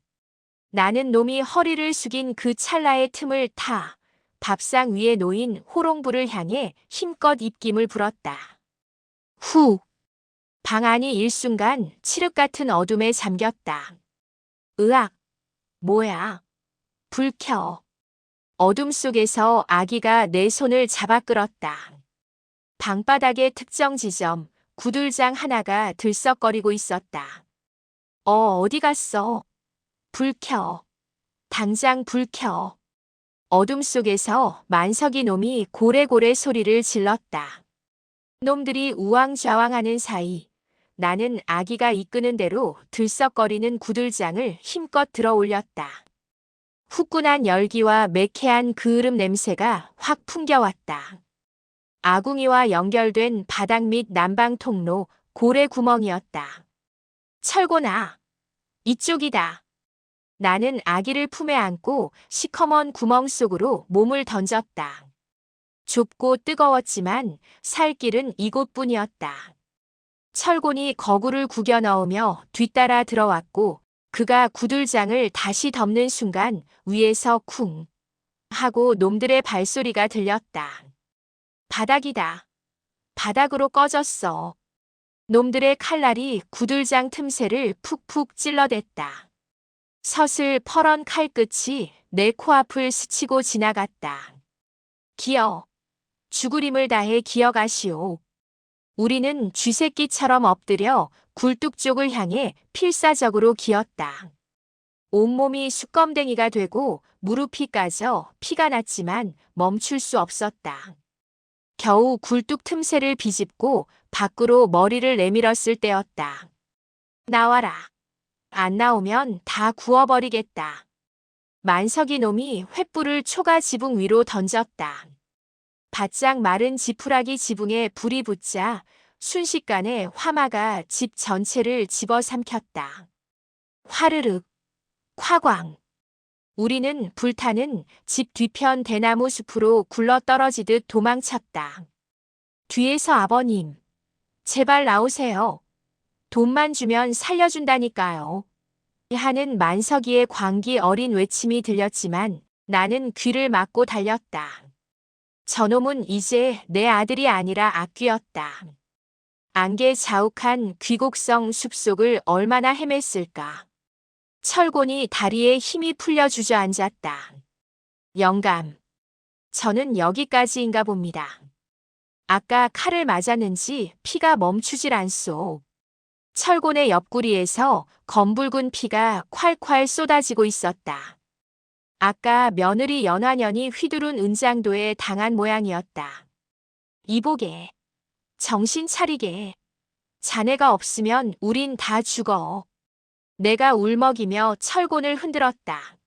A: 나는 놈이 허리를 숙인 그 찰나의 틈을 타 밥상 위에 놓인 호롱불을 향해 힘껏 입김을 불었다. 후! 방 안이 일순간 칠흑 같은 어둠에 잠겼다. 으악! 뭐야? 불 켜. 어둠 속에서 아기가 내 손을 잡아 끌었다. 방바닥의 특정 지점, 구들장 하나가 들썩거리고 있었다. 어디 갔어? 불 켜. 당장 불 켜. 어둠 속에서 만석이 놈이 고래고래 소리를 질렀다. 놈들이 우왕좌왕하는 사이 나는 아기가 이끄는 대로 들썩거리는 구들장을 힘껏 들어 올렸다. 후끈한 열기와 매캐한 그을음 냄새가 확 풍겨왔다. 아궁이와 연결된 바닥 및 난방 통로, 고래 구멍이었다. 철곤아, 이쪽이다. 나는 아기를 품에 안고 시커먼 구멍 속으로 몸을 던졌다. 좁고 뜨거웠지만 살 길은 이곳뿐이었다. 철곤이 거구를 구겨 넣으며 뒤따라 들어왔고 그가 구들장을 다시 덮는 순간 위에서 쿵 하고 놈들의 발소리가 들렸다. 바닥이다. 바닥으로 꺼졌어. 놈들의 칼날이 구들장 틈새를 푹푹 찔러댔다. 서슬 퍼런 칼끝이 내 코앞을 스치고 지나갔다. 기어. 죽으림을 다해 기어가시오. 우리는 쥐새끼처럼 엎드려 굴뚝 쪽을 향해 필사적으로 기었다. 온몸이 수검댕이가 되고 무릎이 까져 피가 났지만 멈출 수 없었다. 겨우 굴뚝 틈새를 비집고 밖으로 머리를 내밀었을 때였다. 나와라. 안 나오면 다 구워버리겠다. 만석이 놈이 횃불을 초가 지붕 위로 던졌다. 바짝 마른 지푸라기 지붕에 불이 붙자 순식간에 화마가 집 전체를 집어삼켰다. 화르륵, 화광. 우리는 불타는 집 뒤편 대나무 숲으로 굴러떨어지듯 도망쳤다. 뒤에서 아버님, 제발 나오세요. 돈만 주면 살려준다니까요. 하는 만석이의 광기 어린 외침이 들렸지만 나는 귀를 막고 달렸다. 저놈은 이제 내 아들이 아니라 악귀였다. 안개 자욱한 귀곡성 숲속을 얼마나 헤맸을까. 철곤이 다리에 힘이 풀려 주저앉았다. 영감. 저는 여기까지인가 봅니다. 아까 칼을 맞았는지 피가 멈추질 않소. 철곤의 옆구리에서 검붉은 피가 콸콸 쏟아지고 있었다. 아까 며느리 연화년이 휘두른 은장도에 당한 모양이었다. 이보게. 정신 차리게. 자네가 없으면 우린 다 죽어. 내가 울먹이며 철곤을 흔들었다.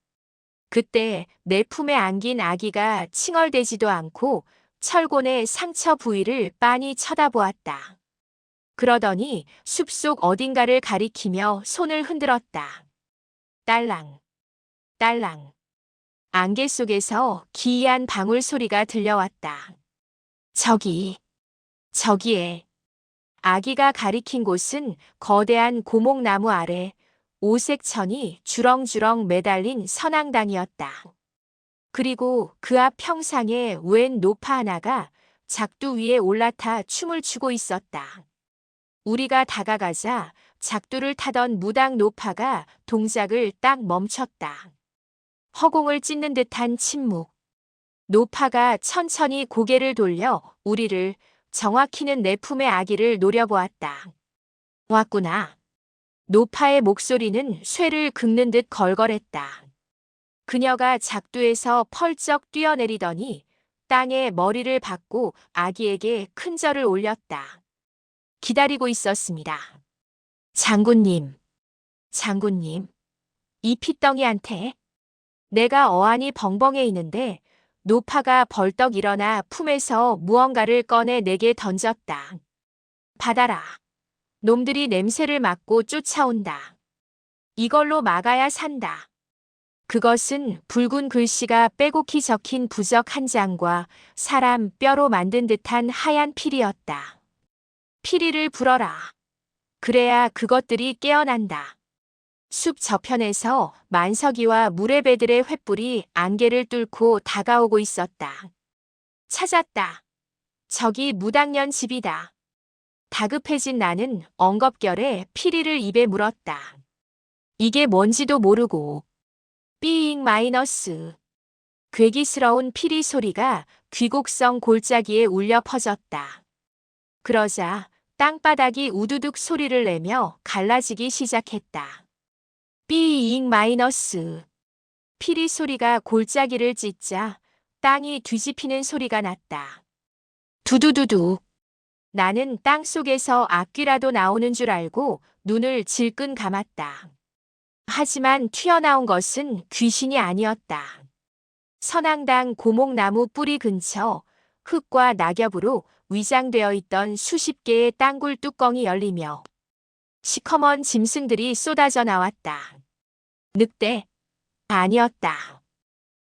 A: 그때 내 품에 안긴 아기가 칭얼대지도 않고 철곤의 상처 부위를 빤히 쳐다보았다. 그러더니 숲속 어딘가를 가리키며 손을 흔들었다. 딸랑, 딸랑. 안개 속에서 기이한 방울 소리가 들려왔다. 저기에. 아기가 가리킨 곳은 거대한 고목나무 아래 오색천이 주렁주렁 매달린 선앙당이었다. 그리고 그 앞 평상에 웬 노파 하나가 작두 위에 올라타 춤을 추고 있었다. 우리가 다가가자 작두를 타던 무당 노파가 동작을 딱 멈췄다. 허공을 찢는 듯한 침묵. 노파가 천천히 고개를 돌려 우리를, 정확히는 내 품의 아기를 노려보았다. 왔구나. 노파의 목소리는 쇠를 긁는 듯 걸걸했다. 그녀가 작두에서 펄쩍 뛰어내리더니 땅에 머리를 박고 아기에게 큰 절을 올렸다. 기다리고 있었습니다. 장군님, 이 핏덩이한테. 내가 어안이 벙벙해 있는데 노파가 벌떡 일어나 품에서 무언가를 꺼내 내게 던졌다. 받아라. 놈들이 냄새를 맡고 쫓아온다. 이걸로 막아야 산다. 그것은 붉은 글씨가 빼곡히 적힌 부적 한 장과 사람 뼈로 만든 듯한 하얀 피리였다. 피리를 불어라. 그래야 그것들이 깨어난다. 숲 저편에서 만석이와 무레배들의 횃불이 안개를 뚫고 다가오고 있었다. 찾았다. 저기 무당년 집이다. 다급해진 나는 엉겁결에 피리를 입에 물었다. 이게 뭔지도 모르고. 삐잉 마이너스. 괴기스러운 피리 소리가 귀곡성 골짜기에 울려 퍼졌다. 그러자 땅바닥이 우두둑 소리를 내며 갈라지기 시작했다. 삐잉 마이너스. 피리 소리가 골짜기를 찢자 땅이 뒤집히는 소리가 났다. 두두두두. 나는 땅 속에서 악귀라도 나오는 줄 알고 눈을 질끈 감았다. 하지만 튀어나온 것은 귀신이 아니었다. 선앙당 고목나무 뿌리 근처 흙과 낙엽으로 위장되어 있던 수십 개의 땅굴 뚜껑이 열리며 시커먼 짐승들이 쏟아져 나왔다. 늑대? 아니었다.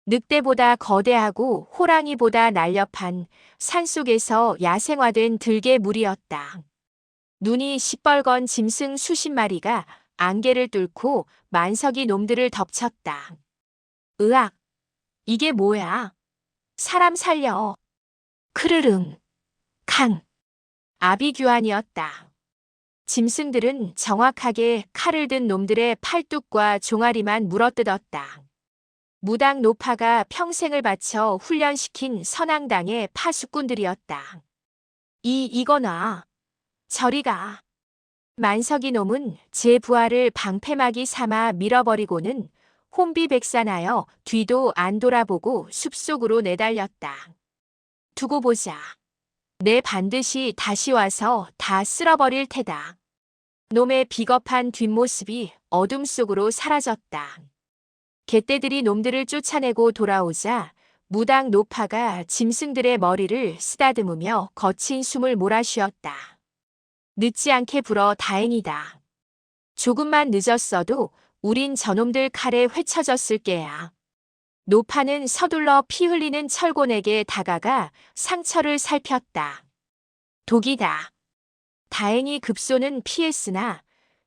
A: 늑대보다 거대하고 호랑이보다 날렵한 산속에서 야생화된 들개 무리였다. 눈이 시뻘건 짐승 수십 마리가 안개를 뚫고 만석이 놈들을 덮쳤다. 으악! 이게 뭐야? 사람 살려. 크르릉. 캉. 아비규환이었다. 짐승들은 정확하게 칼을 든 놈들의 팔뚝과 종아리만 물어뜯었다. 무당 노파가 평생을 바쳐 훈련시킨 선앙당의 파수꾼들이었다. 이거나. 저리 가. 만석이 놈은 제 부하를 방패막이 삼아 밀어버리고는 혼비백산하여 뒤도 안 돌아보고 숲속으로 내달렸다. 두고 보자. 내 반드시 다시 와서 다 쓸어버릴 테다. 놈의 비겁한 뒷모습이 어둠 속으로 사라졌다. 개떼들이 놈들을 쫓아내고 돌아오자 무당 노파가 짐승들의 머리를 쓰다듬으며 거친 숨을 몰아쉬었다. 늦지 않게 불어 다행이다. 조금만 늦었어도 우린 저놈들 칼에 회쳐졌을 게야. 노파는 서둘러 피 흘리는 철곤에게 다가가 상처를 살폈다. 독이다. 다행히 급소는 피했으나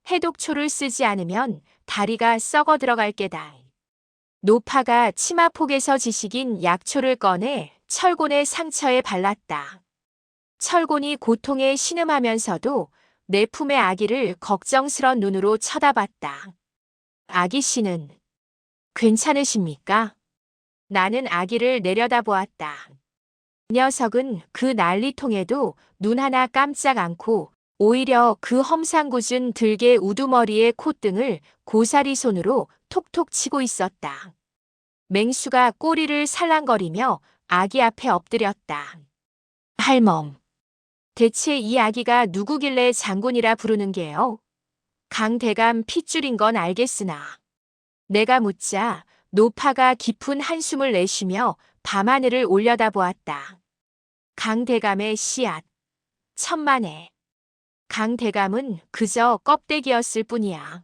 A: 해독초를 쓰지 않으면 다리가 썩어 들어갈 게다. 노파가 치마폭에서 지식인 약초를 꺼내 철곤의 상처에 발랐다. 철곤이 고통에 신음하면서도 내 품의 아기를 걱정스런 눈으로 쳐다봤다. 아기 씨는 괜찮으십니까? 나는 아기를 내려다보았다. 녀석은 그 난리통에도 눈 하나 깜짝 않고 오히려 그 험상궂은 들개 우두머리의 콧등을 고사리 손으로 톡톡 치고 있었다. 맹수가 꼬리를 살랑거리며 아기 앞에 엎드렸다. 할멈. 대체 이 아기가 누구길래 장군이라 부르는 게요? 강대감 핏줄인 건 알겠으나. 내가 묻자 노파가 깊은 한숨을 내쉬며 밤하늘을 올려다보았다. 강대감의 씨앗. 천만에. 강대감은 그저 껍데기였을 뿐이야.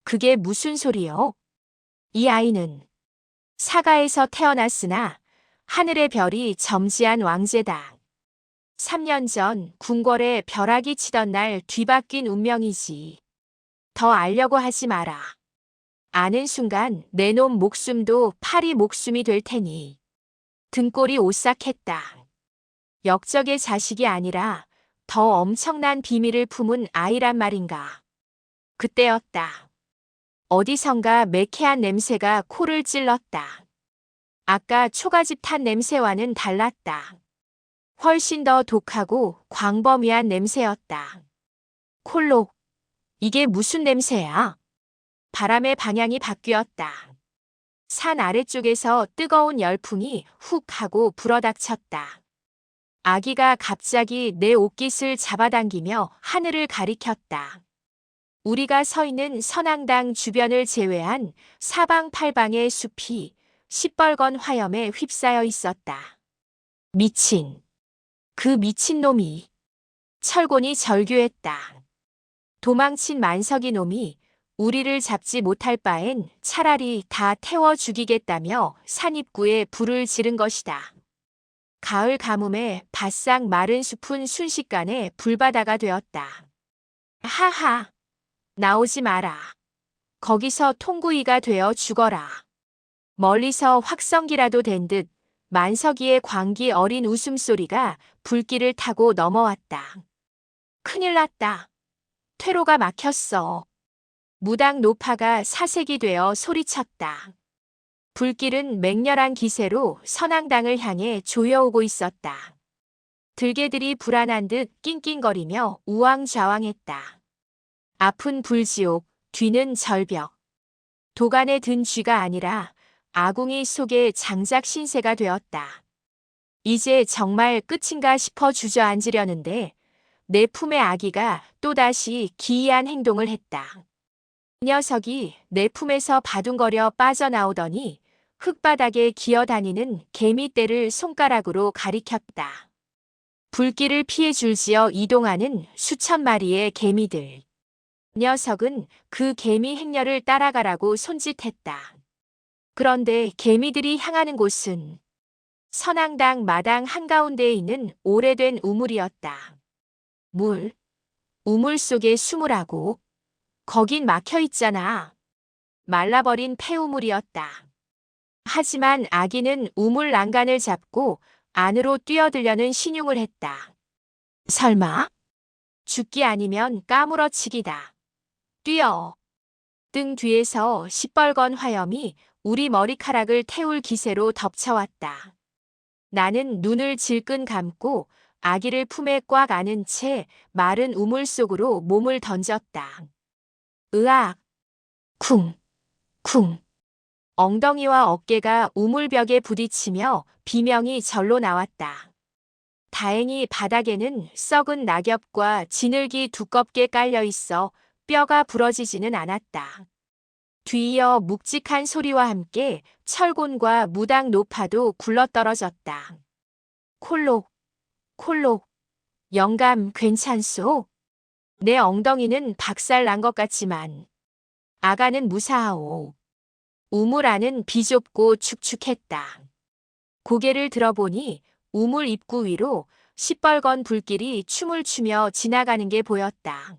A: 그게 무슨 소리요? 이 아이는 사가에서 태어났으나 하늘의 별이 점지한 왕제다. 3년 전 궁궐에 벼락이 치던 날 뒤바뀐 운명이지. 더 알려고 하지 마라. 아는 순간 내놈 목숨도 파리 목숨이 될 테니. 등골이 오싹했다. 역적의 자식이 아니라 더 엄청난 비밀을 품은 아이란 말인가. 그때였다. 어디선가 매캐한 냄새가 코를 찔렀다. 아까 초가집 탄 냄새와는 달랐다. 훨씬 더 독하고 광범위한 냄새였다. 콜록, 이게 무슨 냄새야? 바람의 방향이 바뀌었다. 산 아래쪽에서 뜨거운 열풍이 훅 하고 불어닥쳤다. 아기가 갑자기 내 옷깃을 잡아당기며 하늘을 가리켰다. 우리가 서 있는 선앙당 주변을 제외한 사방팔방의 숲이 시뻘건 화염에 휩싸여 있었다. 미친. 그 미친놈이. 철곤이 절규했다. 도망친 만석이 놈이 우리를 잡지 못할 바엔 차라리 다 태워 죽이겠다며 산 입구에 불을 지른 것이다. 가을 가뭄에 바싹 마른 숲은 순식간에 불바다가 되었다. 하하, 나오지 마라. 거기서 통구이가 되어 죽어라. 멀리서 확성기라도 된 듯 만석이의 광기 어린 웃음소리가 불길을 타고 넘어왔다. 큰일 났다. 퇴로가 막혔어. 무당 노파가 사색이 되어 소리쳤다. 불길은 맹렬한 기세로 선앙당을 향해 조여오고 있었다. 들개들이 불안한 듯 낑낑거리며 우왕좌왕했다. 앞은 불지옥, 뒤는 절벽. 도간에 든 쥐가 아니라 아궁이 속의 장작 신세가 되었다. 이제 정말 끝인가 싶어 주저앉으려는데 내 품의 아기가 또다시 기이한 행동을 했다. 녀석이 내 품에서 바둥거려 빠져나오더니 흙바닥에 기어다니는 개미떼를 손가락으로 가리켰다. 불길을 피해 줄지어 이동하는 수천 마리의 개미들. 녀석은 그 개미 행렬을 따라가라고 손짓했다. 그런데 개미들이 향하는 곳은 선앙당 마당 한가운데에 있는 오래된 우물이었다. 우물 속에 숨으라고. 거긴 막혀 있잖아. 말라버린 폐우물이었다. 하지만 아기는 우물 난간을 잡고 안으로 뛰어들려는 신용을 했다. 설마? 죽기 아니면 까무러치기다. 뛰어. 등 뒤에서 시뻘건 화염이 우리 머리카락을 태울 기세로 덮쳐왔다. 나는 눈을 질끈 감고 아기를 품에 꽉 안은 채 마른 우물 속으로 몸을 던졌다. 으악! 쿵! 쿵! 엉덩이와 어깨가 우물벽에 부딪히며 비명이 절로 나왔다. 다행히 바닥에는 썩은 낙엽과 진흙이 두껍게 깔려 있어 뼈가 부러지지는 않았다. 뒤이어 묵직한 소리와 함께 철곤과 무당 노파도 굴러떨어졌다. 콜록, 콜록, 영감 괜찮소? 내 엉덩이는 박살 난 것 같지만 아가는 무사하오. 우물 안은 비좁고 축축했다. 고개를 들어보니 우물 입구 위로 시뻘건 불길이 춤을 추며 지나가는 게 보였다.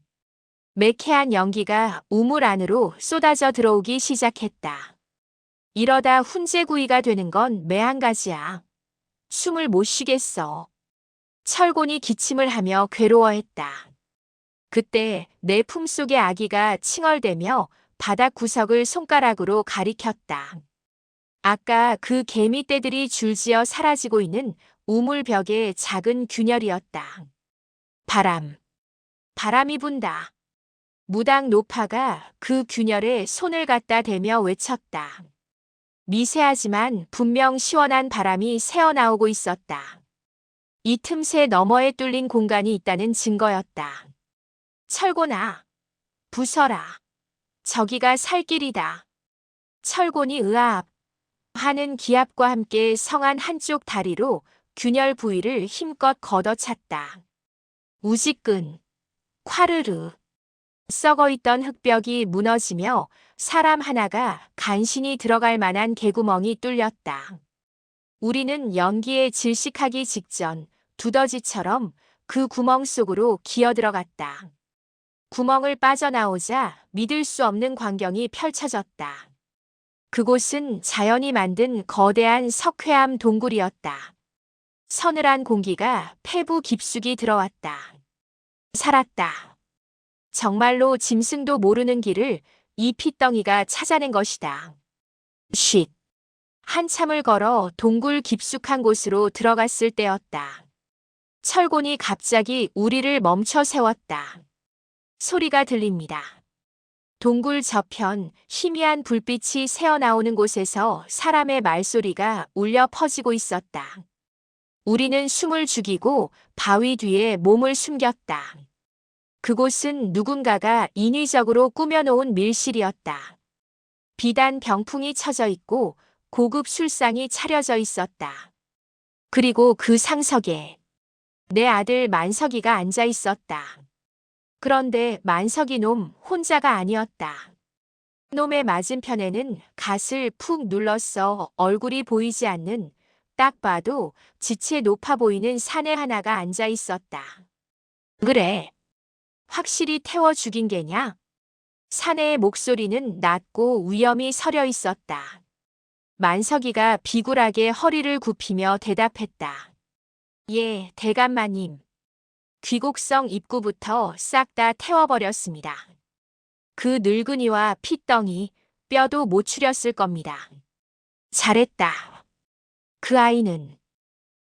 A: 매캐한 연기가 우물 안으로 쏟아져 들어오기 시작했다. 이러다 훈제구이가 되는 건 매한가지야. 숨을 못 쉬겠어. 철곤이 기침을 하며 괴로워했다. 그때 내 품속의 아기가 칭얼대며 바닥 구석을 손가락으로 가리켰다. 아까 그 개미떼들이 줄지어 사라지고 있는 우물벽의 작은 균열이었다. 바람이 분다. 무당 노파가 그 균열에 손을 갖다 대며 외쳤다. 미세하지만 분명 시원한 바람이 새어나오고 있었다. 이 틈새 너머에 뚫린 공간이 있다는 증거였다. 철곤아, 부서라. 저기가 살 길이다. 철곤이 으압 하는 기압과 함께 성안 한쪽 다리로 균열 부위를 힘껏 걷어찼다. 우지끈, 콰르르. 썩어있던 흙벽이 무너지며 사람 하나가 간신히 들어갈 만한 개구멍이 뚫렸다. 우리는 연기에 질식하기 직전 두더지처럼 그 구멍 속으로 기어들어갔다. 구멍을 빠져나오자 믿을 수 없는 광경이 펼쳐졌다. 그곳은 자연이 만든 거대한 석회암 동굴이었다. 서늘한 공기가 폐부 깊숙이 들어왔다. 살았다. 정말로 짐승도 모르는 길을 이 핏덩이가 찾아낸 것이다. 쉿. 한참을 걸어 동굴 깊숙한 곳으로 들어갔을 때였다. 철곤이 갑자기 우리를 멈춰 세웠다. 소리가 들립니다. 동굴 저편 희미한 불빛이 새어나오는 곳에서 사람의 말소리가 울려 퍼지고 있었다. 우리는 숨을 죽이고 바위 뒤에 몸을 숨겼다. 그곳은 누군가가 인위적으로 꾸며놓은 밀실이었다. 비단 병풍이 쳐져 있고 고급 술상이 차려져 있었다. 그리고 그 상석에 내 아들 만석이가 앉아 있었다. 그런데 만석이 놈 혼자가 아니었다. 놈의 맞은편에는 갓을 푹 눌렀어 얼굴이 보이지 않는 딱 봐도 지체 높아 보이는 사내 하나가 앉아 있었다. 그래. 확실히 태워 죽인 게냐? 사내의 목소리는 낮고 위엄이 서려 있었다. 만석이가 비굴하게 허리를 굽히며 대답했다. 예, 대감마님. 귀곡성 입구부터 싹 다 태워버렸습니다. 그 늙은이와 핏덩이, 뼈도 못 추렸을 겁니다. 잘했다. 그 아이는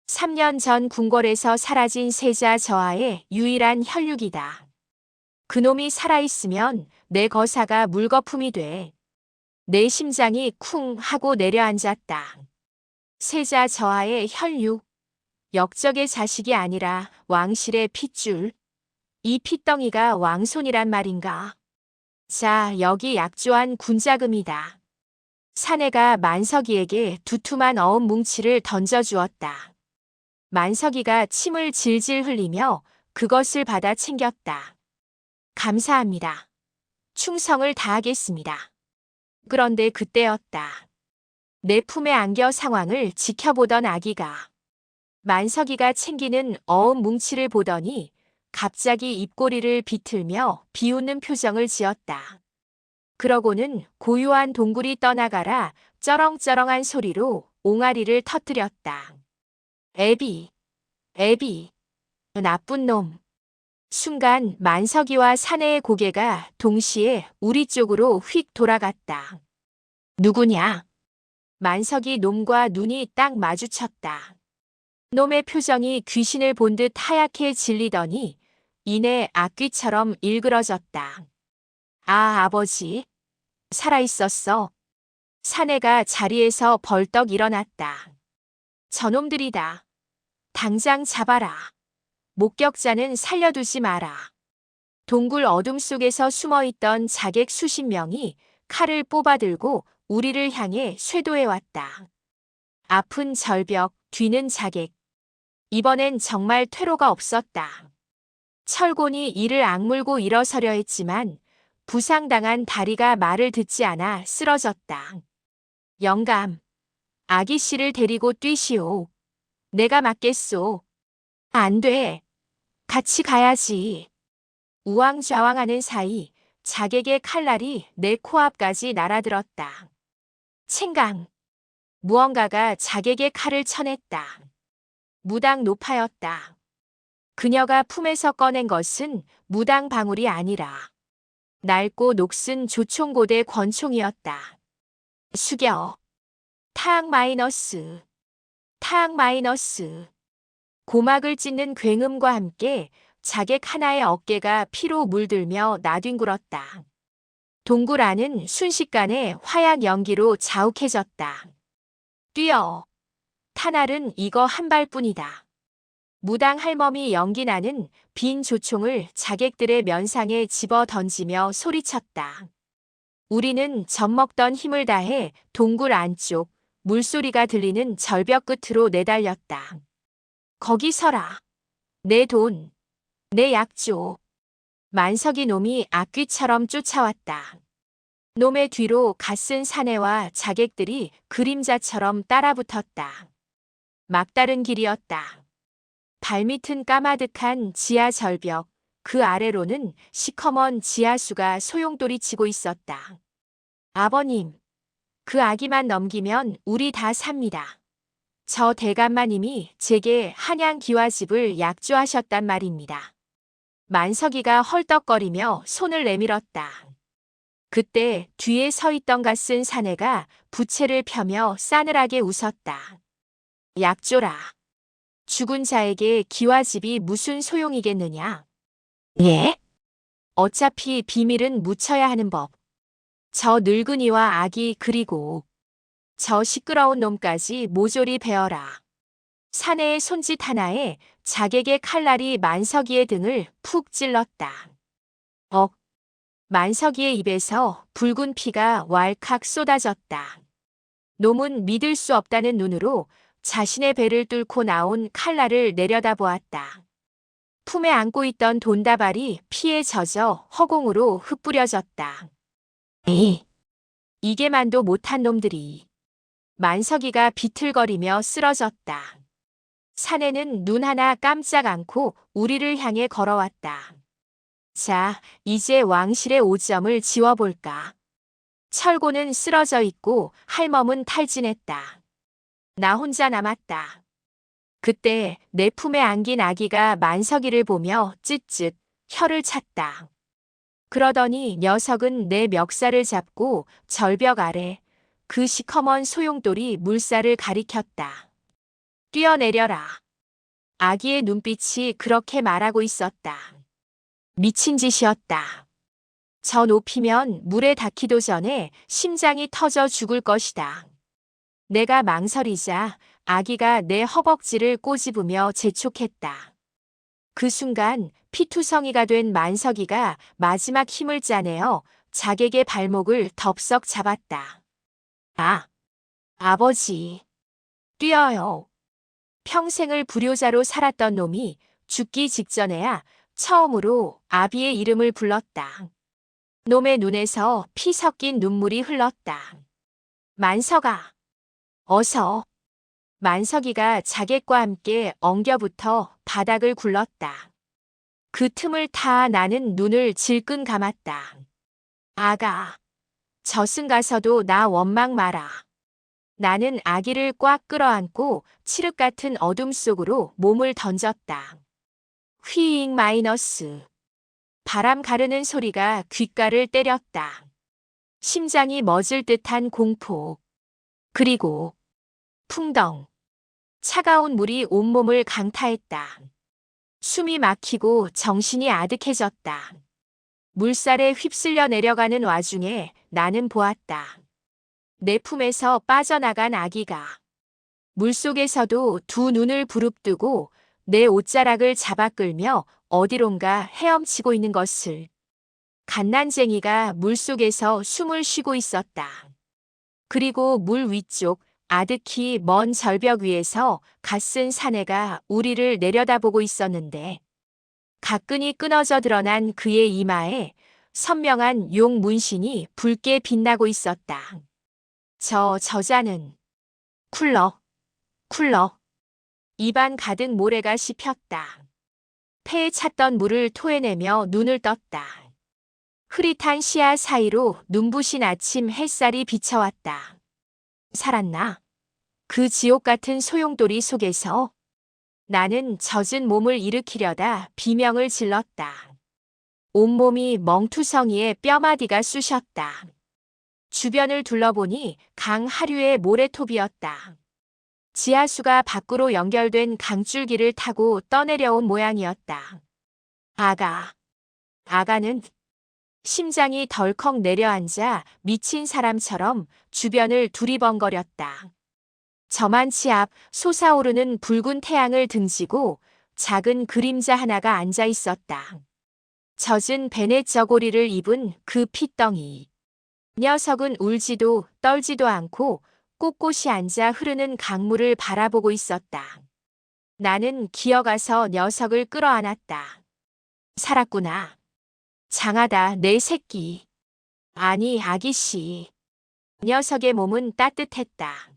A: 3년 전 궁궐에서 사라진 세자 저하의 유일한 혈육이다. 그놈이 살아있으면 내 거사가 물거품이 돼. 내 심장이 쿵 하고 내려앉았다. 세자 저하의 혈육. 역적의 자식이 아니라 왕실의 핏줄. 이 핏덩이가 왕손이란 말인가? 자, 여기 약조한 군자금이다. 사내가 만석이에게 두툼한 어음 뭉치를 던져주었다. 만석이가 침을 질질 흘리며 그것을 받아 챙겼다. 감사합니다. 충성을 다하겠습니다. 그런데 그때였다. 내 품에 안겨 상황을 지켜보던 아기가 만석이가 챙기는 어음 뭉치를 보더니 갑자기 입꼬리를 비틀며 비웃는 표정을 지었다. 그러고는 고요한 동굴이 떠나가라 쩌렁쩌렁한 소리로 옹알이를 터뜨렸다. 애비, 애비, 나쁜 놈. 순간 만석이와 사내의 고개가 동시에 우리 쪽으로 휙 돌아갔다. 누구냐? 만석이 놈과 눈이 딱 마주쳤다. 놈의 표정이 귀신을 본 듯 하얗게 질리더니 이내 악귀처럼 일그러졌다. 아, 아버지. 살아있었어. 사내가 자리에서 벌떡 일어났다. 저놈들이다. 당장 잡아라. 목격자는 살려두지 마라. 동굴 어둠 속에서 숨어있던 자객 수십 명이 칼을 뽑아들고 우리를 향해 쇄도해왔다. 앞은 절벽, 뒤는 자객. 이번엔 정말 퇴로가 없었다. 철곤이 이를 악물고 일어서려 했지만 부상당한 다리가 말을 듣지 않아 쓰러졌다. 영감, 아기 씨를 데리고 뛰시오. 내가 맞겠소. 안 돼. 같이 가야지. 우왕좌왕하는 사이 자객의 칼날이 내 코앞까지 날아들었다. 챙강. 무언가가 자객의 칼을 쳐냈다. 무당 노파였다. 그녀가 품에서 꺼낸 것은 무당 방울이 아니라 낡고 녹슨 조총고대 권총이었다. 숙여. 타악 마이너스. 타악 마이너스. 고막을 찢는 굉음과 함께 자객 하나의 어깨가 피로 물들며 나뒹굴었다. 동굴 안은 순식간에 화약 연기로 자욱해졌다. 뛰어. 탄알은 이거 한 발뿐이다. 무당 할멈이 연기나는 빈 조총을 자객들의 면상에 집어 던지며 소리쳤다. 우리는 젖먹던 힘을 다해 동굴 안쪽 물소리가 들리는 절벽 끝으로 내달렸다. 거기 서라. 내 돈, 내 약조. 만석이 놈이 악귀처럼 쫓아왔다. 놈의 뒤로 갓쓴 사내와 자객들이 그림자처럼 따라붙었다. 막다른 길이었다. 발밑은 까마득한 지하 절벽, 그 아래로는 시커먼 지하수가 소용돌이 치고 있었다. 아버님, 그 아기만 넘기면 우리 다 삽니다. 저 대감마님이 제게 한양기와집을 약조하셨단 말입니다. 만석이가 헐떡거리며 손을 내밀었다. 그때 뒤에 서 있던 갓쓴 사내가 부채를 펴며 싸늘하게 웃었다. 약조라. 죽은 자에게 기와집이 무슨 소용이겠느냐? 예? 어차피 비밀은 묻혀야 하는 법. 저 늙은이와 아기 그리고 저 시끄러운 놈까지 모조리 베어라. 사내의 손짓 하나에 자객의 칼날이 만석이의 등을 푹 찔렀다. 만석이의 입에서 붉은 피가 왈칵 쏟아졌다. 놈은 믿을 수 없다는 눈으로 자신의 배를 뚫고 나온 칼날을 내려다보았다. 품에 안고 있던 돈다발이 피에 젖어 허공으로 흩뿌려졌다. 이게만도 못한 놈들이. 만석이가 비틀거리며 쓰러졌다. 사내는 눈 하나 깜짝 않고 우리를 향해 걸어왔다. 자, 이제 왕실의 오점을 지워볼까. 철고는 쓰러져 있고 할멈은 탈진했다. 나 혼자 남았다. 그때 내 품에 안긴 아기가 만석이를 보며 쯧쯧 혀를 찼다. 그러더니 녀석은 내 멱살을 잡고 절벽 아래 그 시커먼 소용돌이 물살을 가리켰다. 뛰어내려라. 아기의 눈빛이 그렇게 말하고 있었다. 미친 짓이었다. 저 높이면 물에 닿기도 전에 심장이 터져 죽을 것이다. 내가 망설이자 아기가 내 허벅지를 꼬집으며 재촉했다. 그 순간 피투성이가 된 만석이가 마지막 힘을 짜내어 자객의 발목을 덥석 잡았다. 아버지. 뛰어요. 평생을 불효자로 살았던 놈이 죽기 직전에야 처음으로 아비의 이름을 불렀다. 놈의 눈에서 피 섞인 눈물이 흘렀다. 만석아, 어서. 만석이가 자객과 함께 엉겨붙어 바닥을 굴렀다. 그 틈을 타 나는 눈을 질끈 감았다. 아가, 저승 가서도 나 원망 마라. 나는 아기를 꽉 끌어안고 칠흑 같은 어둠 속으로 몸을 던졌다. 휘잉 마이너스. 바람 가르는 소리가 귓가를 때렸다. 심장이 멎을 듯한 공포. 그리고 풍덩. 차가운 물이 온몸을 강타했다. 숨이 막히고 정신이 아득해졌다. 물살에 휩쓸려 내려가는 와중에 나는 보았다. 내 품에서 빠져나간 아기가 물속에서도 두 눈을 부릅뜨고 내 옷자락을 잡아 끌며 어디론가 헤엄치고 있는 것을. 갓난쟁이가 물속에서 숨을 쉬고 있었다. 그리고 물 위쪽 아득히 먼 절벽 위에서 갓쓴 사내가 우리를 내려다보고 있었는데 가끈이 끊어져 드러난 그의 이마에 선명한 용 문신이 붉게 빛나고 있었다. 저 저자는 쿨럭. 입안 가득 모래가 씹혔다. 폐에 찼던 물을 토해내며 눈을 떴다. 흐릿한 시야 사이로 눈부신 아침 햇살이 비쳐왔다. 살았나? 그 지옥 같은 소용돌이 속에서 나는 젖은 몸을 일으키려다 비명을 질렀다. 온몸이 멍투성이에 뼈마디가 쑤셨다. 주변을 둘러보니 강 하류의 모래톱이었다. 지하수가 밖으로 연결된 강줄기를 타고 떠내려온 모양이었다. 아가는 심장이 덜컥 내려앉아 미친 사람처럼 주변을 두리번거렸다. 저만치 앞 솟아오르는 붉은 태양을 등지고 작은 그림자 하나가 앉아 있었다. 젖은 베넷 저고리를 입은 그 핏덩이. 녀석은 울지도 떨지도 않고 꼿꼿이 앉아 흐르는 강물을 바라보고 있었다. 나는 기어가서 녀석을 끌어안았다. 살았구나. 장하다, 내 새끼. 아니, 아기씨. 녀석의 몸은 따뜻했다.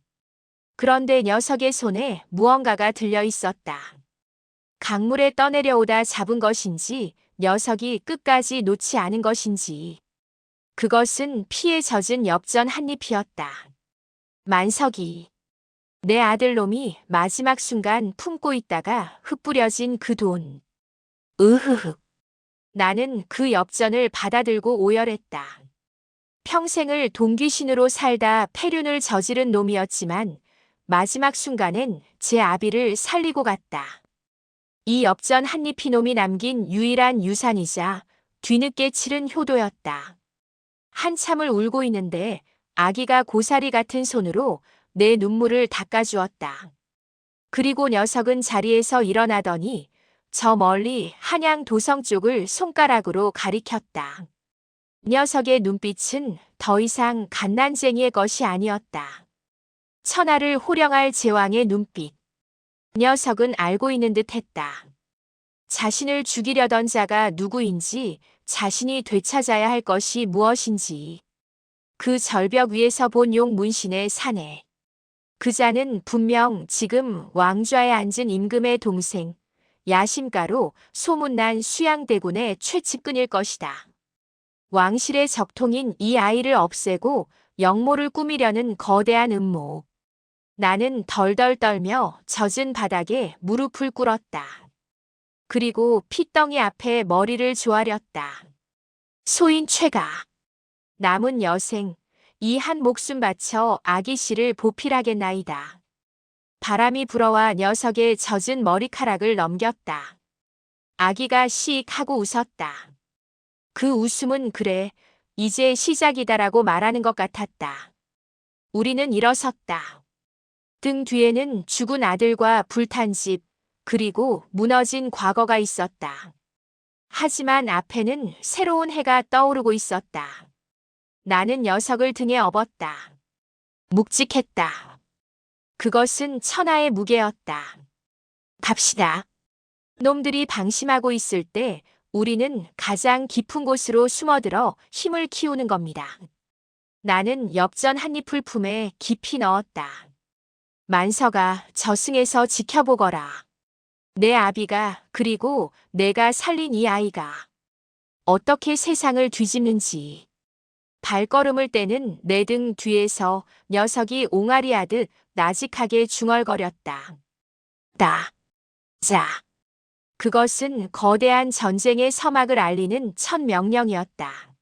A: 그런데 녀석의 손에 무언가가 들려 있었다. 강물에 떠내려오다 잡은 것인지, 녀석이 끝까지 놓지 않은 것인지. 그것은 피에 젖은 엽전 한 잎이었다. 만석이. 내 아들놈이 마지막 순간 품고 있다가 흩뿌려진 그 돈. 으흐흐. 나는 그 엽전을 받아들고 오열했다. 평생을 동귀신으로 살다 폐륜을 저지른 놈이었지만 마지막 순간엔 제 아비를 살리고 갔다. 이 엽전 한 잎이 놈이 남긴 유일한 유산이자 뒤늦게 치른 효도였다. 한참을 울고 있는데 아기가 고사리 같은 손으로 내 눈물을 닦아주었다. 그리고 녀석은 자리에서 일어나더니 저 멀리 한양 도성 쪽을 손가락으로 가리켰다. 녀석의 눈빛은 더 이상 갓난쟁이의 것이 아니었다. 천하를 호령할 제왕의 눈빛. 녀석은 알고 있는 듯 했다. 자신을 죽이려던 자가 누구인지, 자신이 되찾아야 할 것이 무엇인지. 그 절벽 위에서 본 용 문신의 사내. 그 자는 분명 지금 왕좌에 앉은 임금의 동생, 야심가로 소문난 수양대군의 최측근일 것이다. 왕실의 적통인 이 아이를 없애고 영모를 꾸미려는 거대한 음모. 나는 덜덜 떨며 젖은 바닥에 무릎을 꿇었다. 그리고 핏덩이 앞에 머리를 조아렸다. 소인 최가. 남은 여생, 이 한 목숨 바쳐 아기씨를 보필하겠나이다. 바람이 불어와 녀석의 젖은 머리카락을 넘겼다. 아기가 씩 하고 웃었다. 그 웃음은 그래, 이제 시작이다라고 말하는 것 같았다. 우리는 일어섰다. 등 뒤에는 죽은 아들과 불탄 집, 그리고 무너진 과거가 있었다. 하지만 앞에는 새로운 해가 떠오르고 있었다. 나는 녀석을 등에 업었다. 묵직했다. 그것은 천하의 무게였다. 갑시다. 놈들이 방심하고 있을 때 우리는 가장 깊은 곳으로 숨어들어 힘을 키우는 겁니다. 나는 엽전 한 잎을 품에 깊이 넣었다. 만석아, 저승에서 지켜보거라. 내 아비가, 그리고 내가 살린 이 아이가 어떻게 세상을 뒤집는지. 발걸음을 떼는 내 등 뒤에서 녀석이 옹알이하듯 나직하게 중얼거렸다. 자. 그것은 거대한 전쟁의 서막을 알리는 첫 명령이었다.